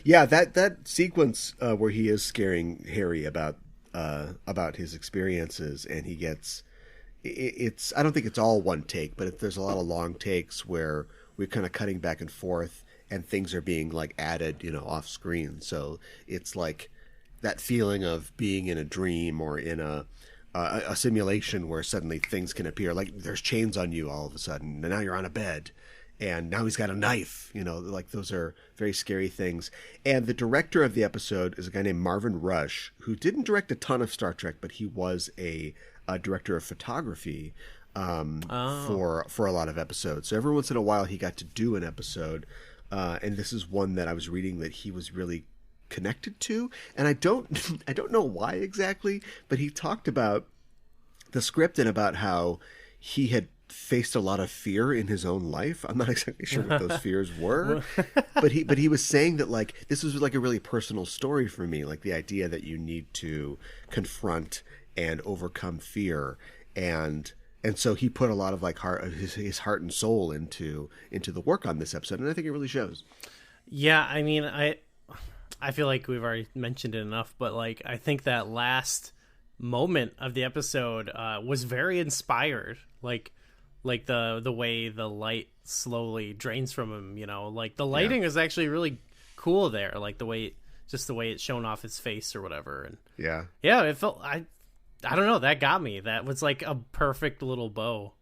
Yeah, that sequence where he is scaring Harry about his experiences, and he gets it's. I don't think it's all one take, but there's a lot of long takes where we're kind of cutting back and forth, and things are being like added, you know, off screen. So it's like that feeling of being in a dream or in a simulation where suddenly things can appear. Like there's chains on you all of a sudden, and now you're on a bed, and now he's got a knife. Like those are very scary things. And the director of the episode is a guy named Marvin Rush, who didn't direct a ton of Star Trek, but he was a director of photography for a lot of episodes. So every once in a while he got to do an episode, and this is one that I was reading that he was really connected to, and I don't know why exactly, but he talked about the script and about how he had faced a lot of fear in his own life. I'm not exactly sure what those fears were, but he was saying that like this was like a really personal story for me, like the idea that you need to confront and overcome fear, and so he put a lot of like his heart and soul into the work on this episode, and I think it really shows. Yeah, I mean, I feel like we've already mentioned it enough, but like I think that last moment of the episode was very inspired. Like the way the light slowly drains from him, like the lighting is actually really cool there. Like the way it's shown off his face or whatever. And yeah, it felt, I don't know, that got me. That was like a perfect little bow.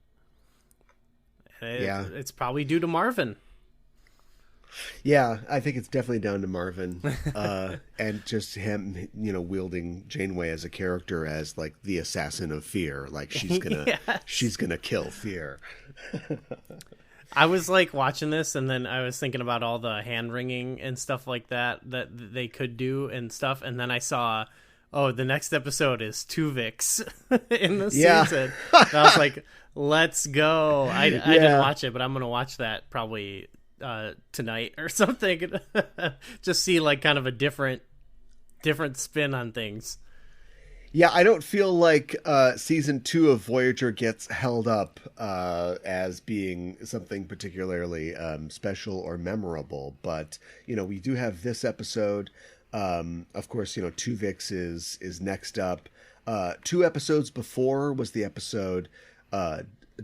It's probably due to Marvin. Yeah, I think it's definitely down to Marvin, and just him, wielding Janeway as a character as like the assassin of fear. Like she's gonna kill fear. I was like watching this, and then I was thinking about all the hand wringing and stuff like that they could do and stuff, and then I saw, the next episode is Tuvix in the season. And I was like, let's go. I didn't watch it, but I'm gonna watch that probably tonight or something. Just see like kind of a different spin on things. Yeah, I don't feel like season 2 of Voyager gets held up as being something particularly special or memorable, but we do have this episode. Of course, Tuvix is next up. 2 episodes before was the episode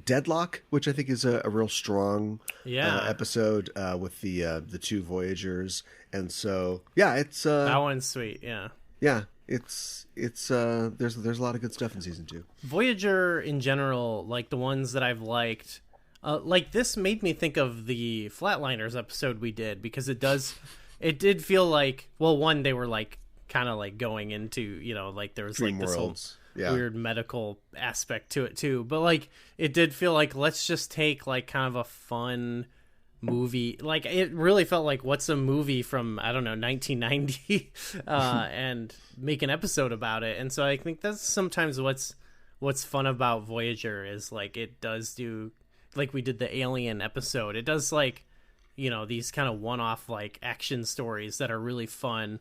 Deadlock, which I think is a real strong episode with the 2 Voyagers, and so it's that one's sweet. It's there's a lot of good stuff in season 2. Voyager in general, like the ones that I've liked, like this made me think of the Flatliners episode we did, because it did feel like, well, one, they were like kind of like going into, like there was Dream like this worlds. whole weird medical aspect to it too, but like it did feel like, let's just take like kind of a fun movie. Like it really felt like, what's a movie from, I don't know, 1990 and make an episode about it. And so I think that's sometimes what's fun about Voyager is like it does do, like we did the Alien episode, it does like, these kind of one-off like action stories that are really fun.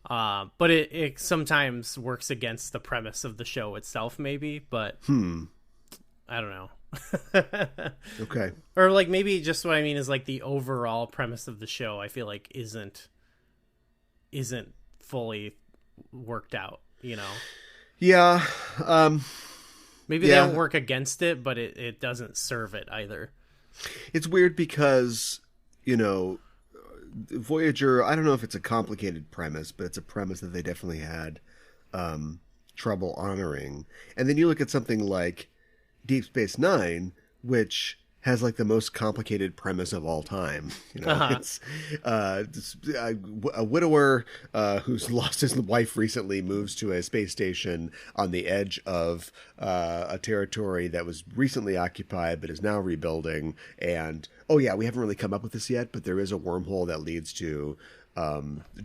But it sometimes works against the premise of the show itself, maybe, but I don't know. Okay. Or like maybe just what I mean is like the overall premise of the show, I feel like isn't fully worked out, Yeah. Maybe they don't work against it, but it doesn't serve it either. It's weird because, Voyager, I don't know if it's a complicated premise, but it's a premise that they definitely had trouble honoring. And then you look at something like Deep Space Nine, which has like the most complicated premise of all time. It's a widower who's lost his wife recently moves to a space station on the edge of a territory that was recently occupied but is now rebuilding. And we haven't really come up with this yet, but there is a wormhole that leads to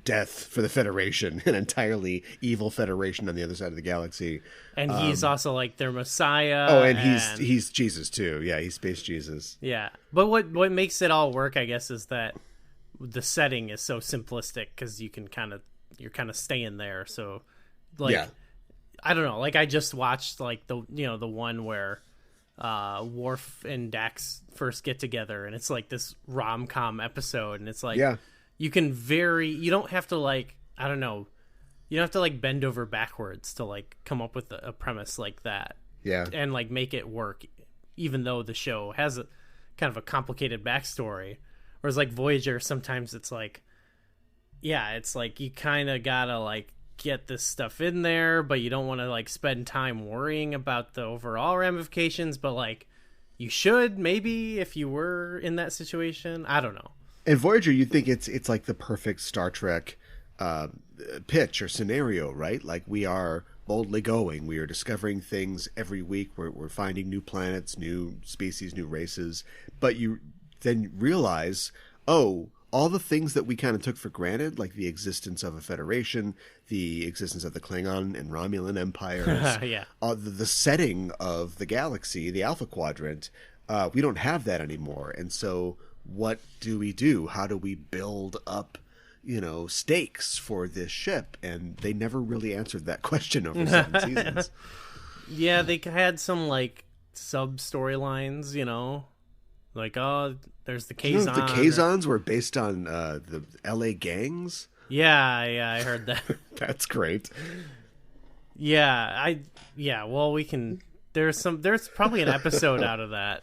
death for the Federation, an entirely evil Federation on the other side of the galaxy. And he's also like their messiah. Oh, and he's Jesus too. Yeah, he's Space Jesus. Yeah, but what makes it all work, I guess, is that the setting is so simplistic, because you're kind of staying there. So, like, I don't know. Like, I just watched like the one where Worf and Dax first get together, and it's like this rom-com episode, and it's like you don't have to like, I don't know, you don't have to like bend over backwards to like come up with a premise like that. Yeah. And like make it work, even though the show has a kind of a complicated backstory. Whereas like Voyager, sometimes it's like, it's like you kind of gotta like get this stuff in there, but you don't want to like spend time worrying about the overall ramifications. But like, you should, maybe, if you were in that situation. I don't know. And Voyager, you'd think it's like the perfect Star Trek pitch or scenario, right? Like, we are boldly going. We are discovering things every week. We're finding new planets, new species, new races. But you then realize, oh, all the things that we kind of took for granted, like the existence of a federation, the existence of the Klingon and Romulan empires, yeah. The setting of the galaxy, the Alpha Quadrant, we don't have that anymore. And so what do? How do we build up, stakes for this ship? And they never really answered that question over 7 seasons. Yeah, they had some, like, sub-storylines, like, oh, there's the Kazon. The Kazons were based on the LA gangs? Yeah, I heard that. That's great. Yeah, well, we can... There's probably an episode out of that.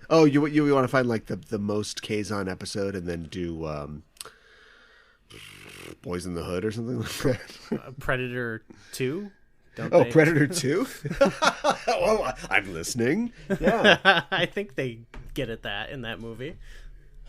Oh, you want to find, like, the most Kazon episode and then do Boys in the Hood or something like that? Predator 2? Predator 2? Oh, I'm listening. Yeah. I think they get at that in that movie.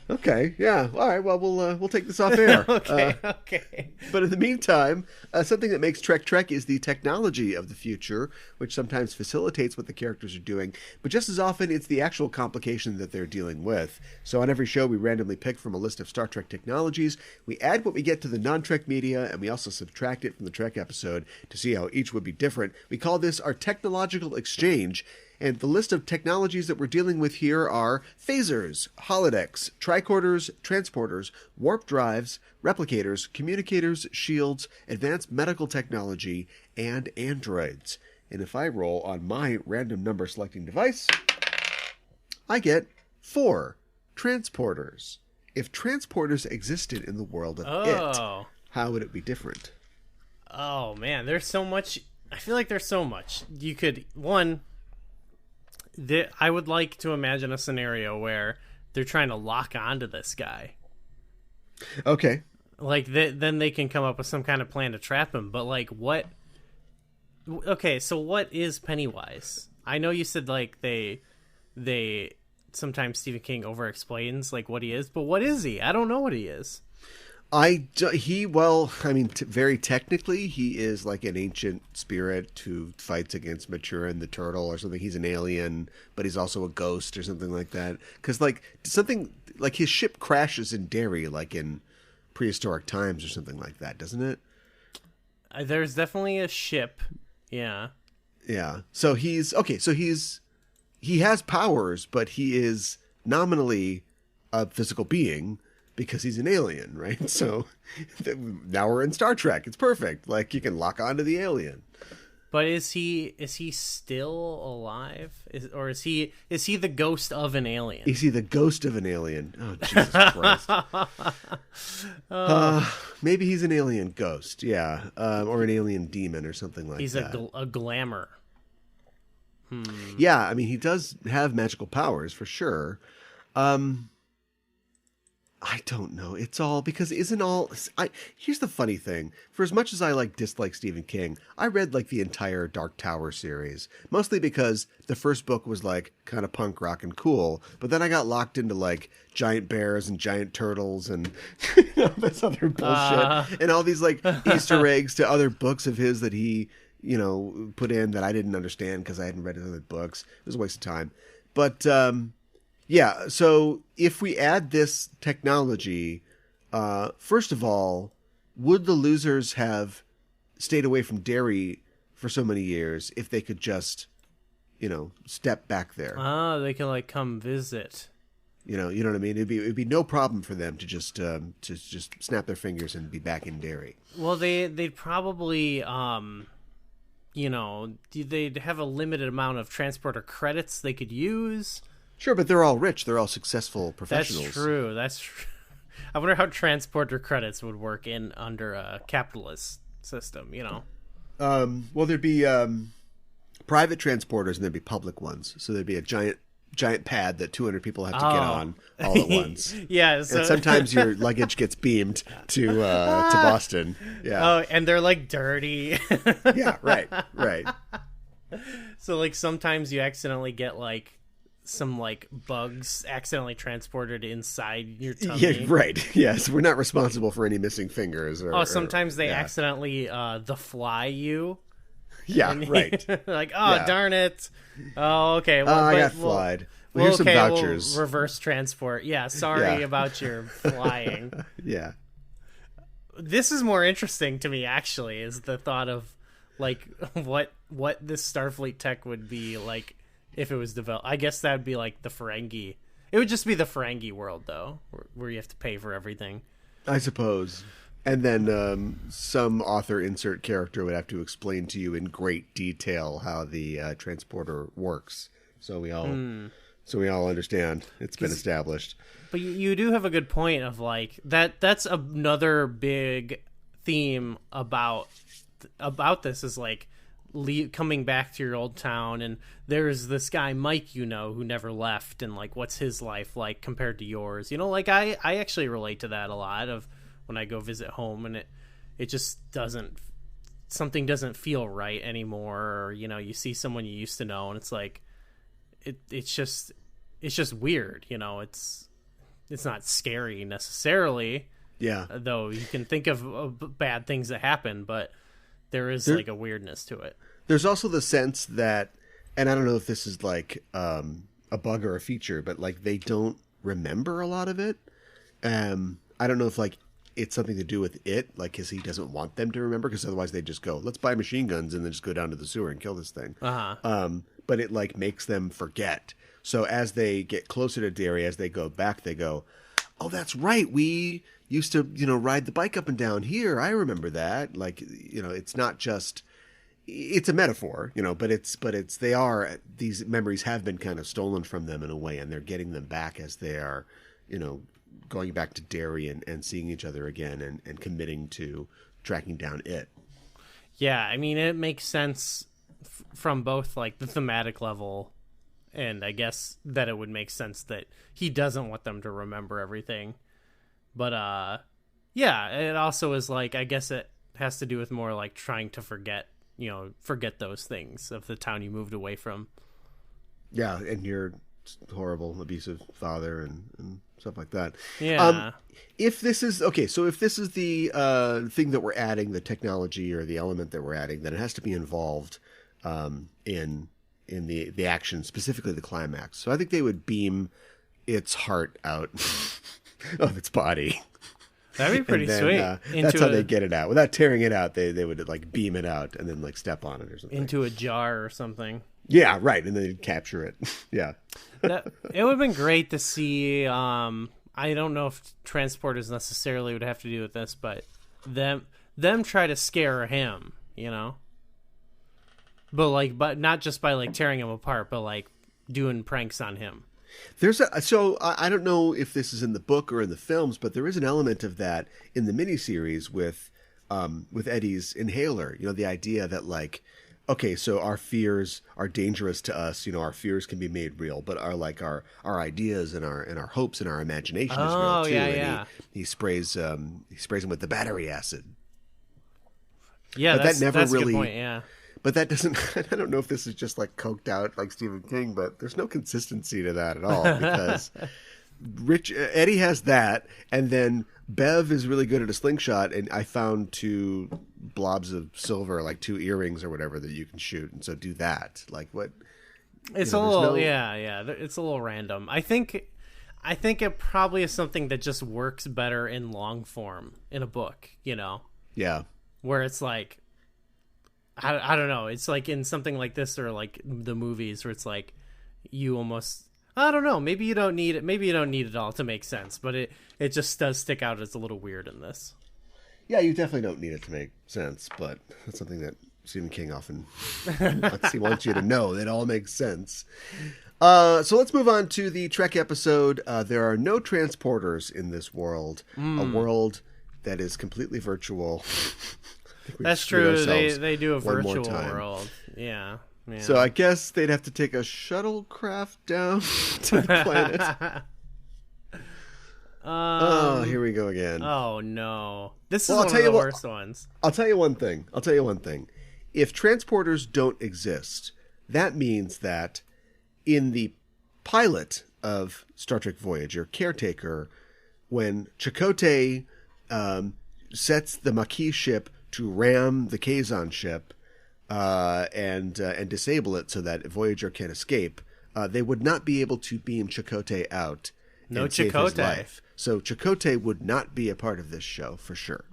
Okay, yeah. All right, well, we'll take this off air. Okay. But in the meantime, something that makes Trek is the technology of the future, which sometimes facilitates what the characters are doing, but just as often it's the actual complication that they're dealing with. So on every show, we randomly pick from a list of Star Trek technologies, we add what we get to the non-Trek media, and we also subtract it from the Trek episode to see how each would be different. We call this our technological exchange. And the list of technologies that we're dealing with here are phasers, holodecks, tricorders, transporters, warp drives, replicators, communicators, shields, advanced medical technology, and androids. And if I roll on my random number selecting device, I get 4 transporters. If transporters existed in the world of it, how would it be different? Oh, man, there's so much. I feel like there's so much. You could, I would like to imagine a scenario where they're trying to lock onto this guy. Okay. Like, then they can come up with some kind of plan to trap him. But, like, what... Okay, so what is Pennywise? I know you said, like, they sometimes Stephen King over-explains, like, what he is. But what is he? I don't know what he is. Very technically, he is like an ancient spirit who fights against Maturin the turtle or something. He's an alien, but he's also a ghost or something like that. Because, like, something like his ship crashes in Derry, like in prehistoric times or something like that, doesn't it? There's definitely a ship. Yeah. Yeah. So he has powers, but he is nominally a physical being. Because he's an alien, right? So now we're in Star Trek. It's perfect. Like, you can lock onto the alien. But is he still alive? Is he the ghost of an alien? Is he the ghost of an alien? Oh, Jesus Christ. Maybe he's an alien ghost, yeah. Or an alien demon or something like that. He's a glamour. Yeah, I mean, he does have magical powers, for sure. I don't know. It's all because here's the funny thing. For as much as I dislike Stephen King, I read the entire Dark Tower series, mostly because the first book was kind of punk rock and cool, but then I got locked into giant bears and giant turtles and this other bullshit and all these Easter eggs to other books of his that he, put in that I didn't understand because I hadn't read his other books. It was a waste of time. But yeah, so if we add this technology, first of all, would the losers have stayed away from Derry for so many years if they could just, step back there? They can come visit. You know what I mean? It'd be no problem for them to just snap their fingers and be back in Derry. Well, they'd probably they'd have a limited amount of transporter credits they could use. Sure, but they're all rich. They're all successful professionals. That's true. I wonder how transporter credits would work under a capitalist system, Well, there'd be private transporters and there'd be public ones. So there'd be a giant pad that 200 people have to get on all at once. Yeah. So... And sometimes your luggage gets beamed to Boston. Yeah. Oh, and they're dirty. Yeah, right. So like sometimes you accidentally get like some like bugs accidentally transported inside your tummy. Yeah, right. Yes, we're not responsible for any missing fingers. Sometimes they accidentally the fly you. Yeah, right. Like, darn it. Oh, okay. Well, I got flied. Well, here's some vouchers. We'll reverse transport. Yeah, sorry about your flying. Yeah. This is more interesting to me, actually, is the thought of like what this Starfleet tech would be like if it was developed. I guess that would be like the Ferengi. It would just be the Ferengi world, though, where you have to pay for everything. I suppose. And then some author insert character would have to explain to you in great detail how the transporter works. So we all understand. It's been established. But you do have a good point of like that's another big theme about this is like coming back to your old town, and there's this guy Mike who never left, and like what's his life like compared to yours. Like I actually relate to that a lot of when I go visit home, and it just something doesn't feel right anymore, or you see someone you used to know and it's like it's just weird. It's not scary necessarily, though you can think of bad things that happen, but there is like a weirdness to it. There's also the sense that, and I don't know if this is like a bug or a feature, but like they don't remember a lot of it. I don't know if like it's something to do with it, like because he doesn't want them to remember, because otherwise they just go, let's buy machine guns and then just go down to the sewer and kill this thing. But it like makes them forget. So as they get closer to Derry, as they go back, they go, oh, that's right. We used to, ride the bike up and down here. I remember that. Like, it's not just, it's a metaphor, but these memories have been kind of stolen from them in a way, and they're getting them back as they are, going back to Derry and seeing each other again and committing to tracking down it. Yeah. I mean, it makes sense from both like the thematic level, and I guess that it would make sense that he doesn't want them to remember everything. But it also is like, I guess it has to do with more like trying to forget those things of the town you moved away from. Yeah, and your horrible abusive father and stuff like that. Yeah. If this is the thing that we're adding, the technology or the element that we're adding, then it has to be involved in the action, specifically the climax. So I think they would beam its heart out of its body. That'd be pretty sweet. That's how they get it out. Without tearing it out, they would like beam it out and then like step on it or something. Into a jar or something. Yeah, right. And then they'd capture it. Yeah. It would have been great to see, I don't know if transporters necessarily would have to do with this, but them try to scare him, But not just by like tearing him apart, but like doing pranks on him. So I don't know if this is in the book or in the films, but there is an element of that in the miniseries with Eddie's inhaler. The idea that like, okay, so our fears are dangerous to us. Our fears can be made real, but our ideas and our hopes and our imagination is real too. Yeah. And he sprays him with the battery acid. Yeah, but that never that's really. A good point, yeah. But that doesn't, I don't know if this is just like coked out like Stephen King, but there's no consistency to that at all, because Eddie has that, and then Bev is really good at a slingshot, and I found 2 blobs of silver, like 2 earrings or whatever that you can shoot, and so do that. Like what? It's a little, it's a little random. I think it probably is something that just works better in long form in a book, Yeah. Where it's like, I don't know. It's like in something like this or like the movies where it's like you almost, I don't know. Maybe you don't need it. Maybe you don't need it all to make sense, but it just does stick out as a little weird in this. Yeah, you definitely don't need it to make sense, but that's something that Stephen King often he wants you to know. That all makes sense. So let's move on to the Trek episode. There are no transporters in this world. A world that is completely virtual. That's true. They do a virtual world. Yeah. So I guess they'd have to take a shuttlecraft down to the planet. Here we go again. Oh no. This is one of the worst ones. I'll tell you one thing. If transporters don't exist, that means that in the pilot of Star Trek Voyager, Caretaker, when Chakotay sets the Maquis ship to ram the Kazon ship and disable it so that Voyager can escape, they would not be able to beam Chakotay out and save his life. So Chakotay would not be a part of this show for sure.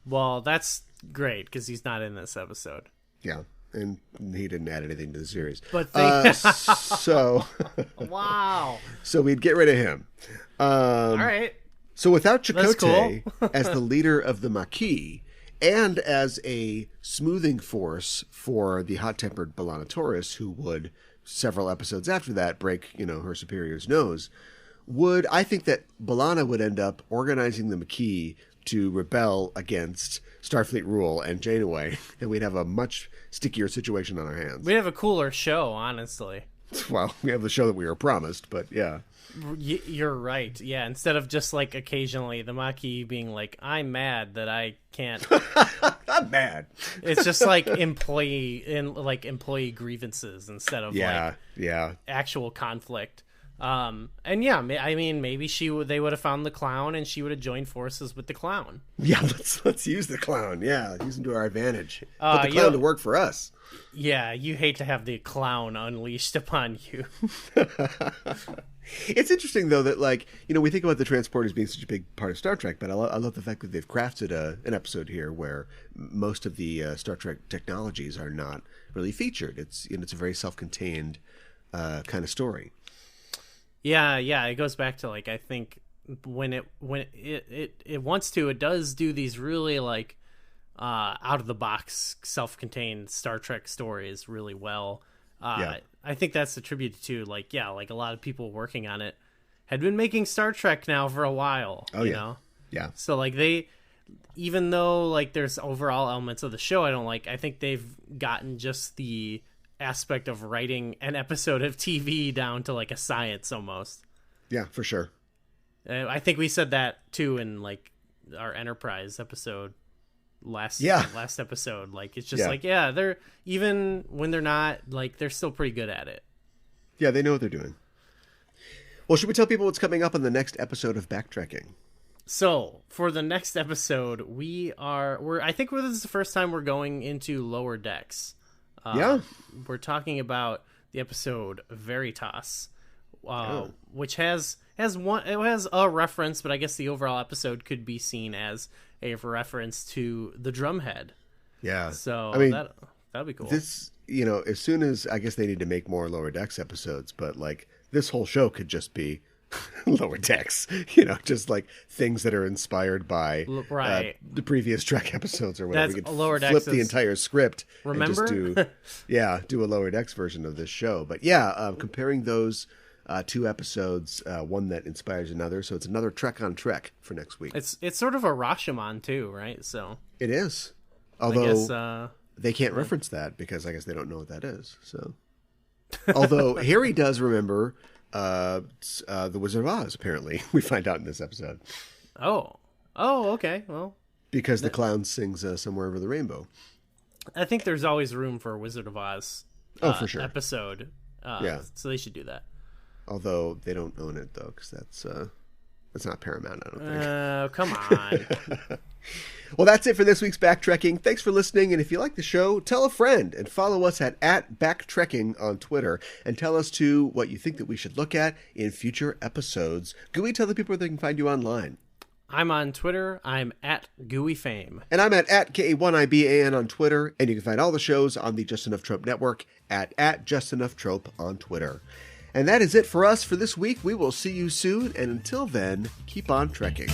Well, that's great because he's not in this episode. Yeah, and he didn't add anything to the series. But so wow. So we'd get rid of him. All right. So without Chakotay cool. as the leader of the Maquis and as a smoothing force for the hot-tempered B'Elanna Torres, who would several episodes after that break, her superior's nose, I think that B'Elanna would end up organizing the Maquis to rebel against Starfleet rule and Janeway, and we'd have a much stickier situation on our hands. We'd have a cooler show, honestly. Well, we have the show that we were promised, but yeah. You're right. Yeah, instead of just like occasionally the Maquis being like, I'm mad that I can't. I'm mad. It's just like employee grievances instead of actual conflict. And yeah, I mean, maybe they would have found the clown and she would have joined forces with the clown. Yeah, let's use the clown. Yeah, use him to our advantage. Put the clown to work for us. Yeah, you hate to have the clown unleashed upon you. It's interesting, though, that, we think about the transporters being such a big part of Star Trek, but I love the fact that they've crafted an episode here where most of the Star Trek technologies are not really featured. It's a very self-contained kind of story. Yeah, it goes back to, I think when it wants to, it does do these really, out-of-the-box, self-contained Star Trek stories really well. I think that's attributed to a lot of people working on it had been making Star Trek now for a while. Oh, you know? Yeah. So even though there's overall elements of the show I don't like, I think they've gotten just the aspect of writing an episode of TV down to a science almost. Yeah, for sure. I think we said that too in our Enterprise episode. Last episode, it's just they're, even when they're not, they're still pretty good at it. Yeah, they know what they're doing. Well, should we tell people what's coming up on the next episode of Backtracking? So for the next episode, I think this is the first time we're going into Lower Decks. We're talking about the episode Veritas, which has a reference, but I guess the overall episode could be seen as a reference to the Drumhead. Yeah. So that'd be cool. This, as soon as, I guess they need to make more Lower Decks episodes, but this whole show could just be Lower Decks, just things that are inspired by the previous Trek episodes or whatever. We could Lower Decks flip the entire script. Remember? And just do a Lower Decks version of this show. But comparing those two episodes, one that inspires another. So it's another Trek on Trek for next week. It's sort of a Rashomon too, right? So it is. Although they can't reference that because I guess they don't know what that is. So, although Harry does remember the Wizard of Oz, apparently we find out in this episode. Oh, okay. Well, because the clown sings "Somewhere Over the Rainbow." I think there's always room for a Wizard of Oz. For sure. Episode. So they should do that. Although they don't own it though, because that's not Paramount, I don't think. Come on. Well, that's it for this week's Backtracking. Thanks for listening, and if you like the show, tell a friend and follow us at Backtrekking on Twitter, and tell us too what you think that we should look at in future episodes. Gooey, tell the people where they can find you online. I'm on Twitter. I'm at GooeyFame. And I'm at K1IBAN on Twitter, and you can find all the shows on the Just Enough Trope Network at Just Enough Trope on Twitter. And that is it for us for this week. We will see you soon, and until then, keep on trekking.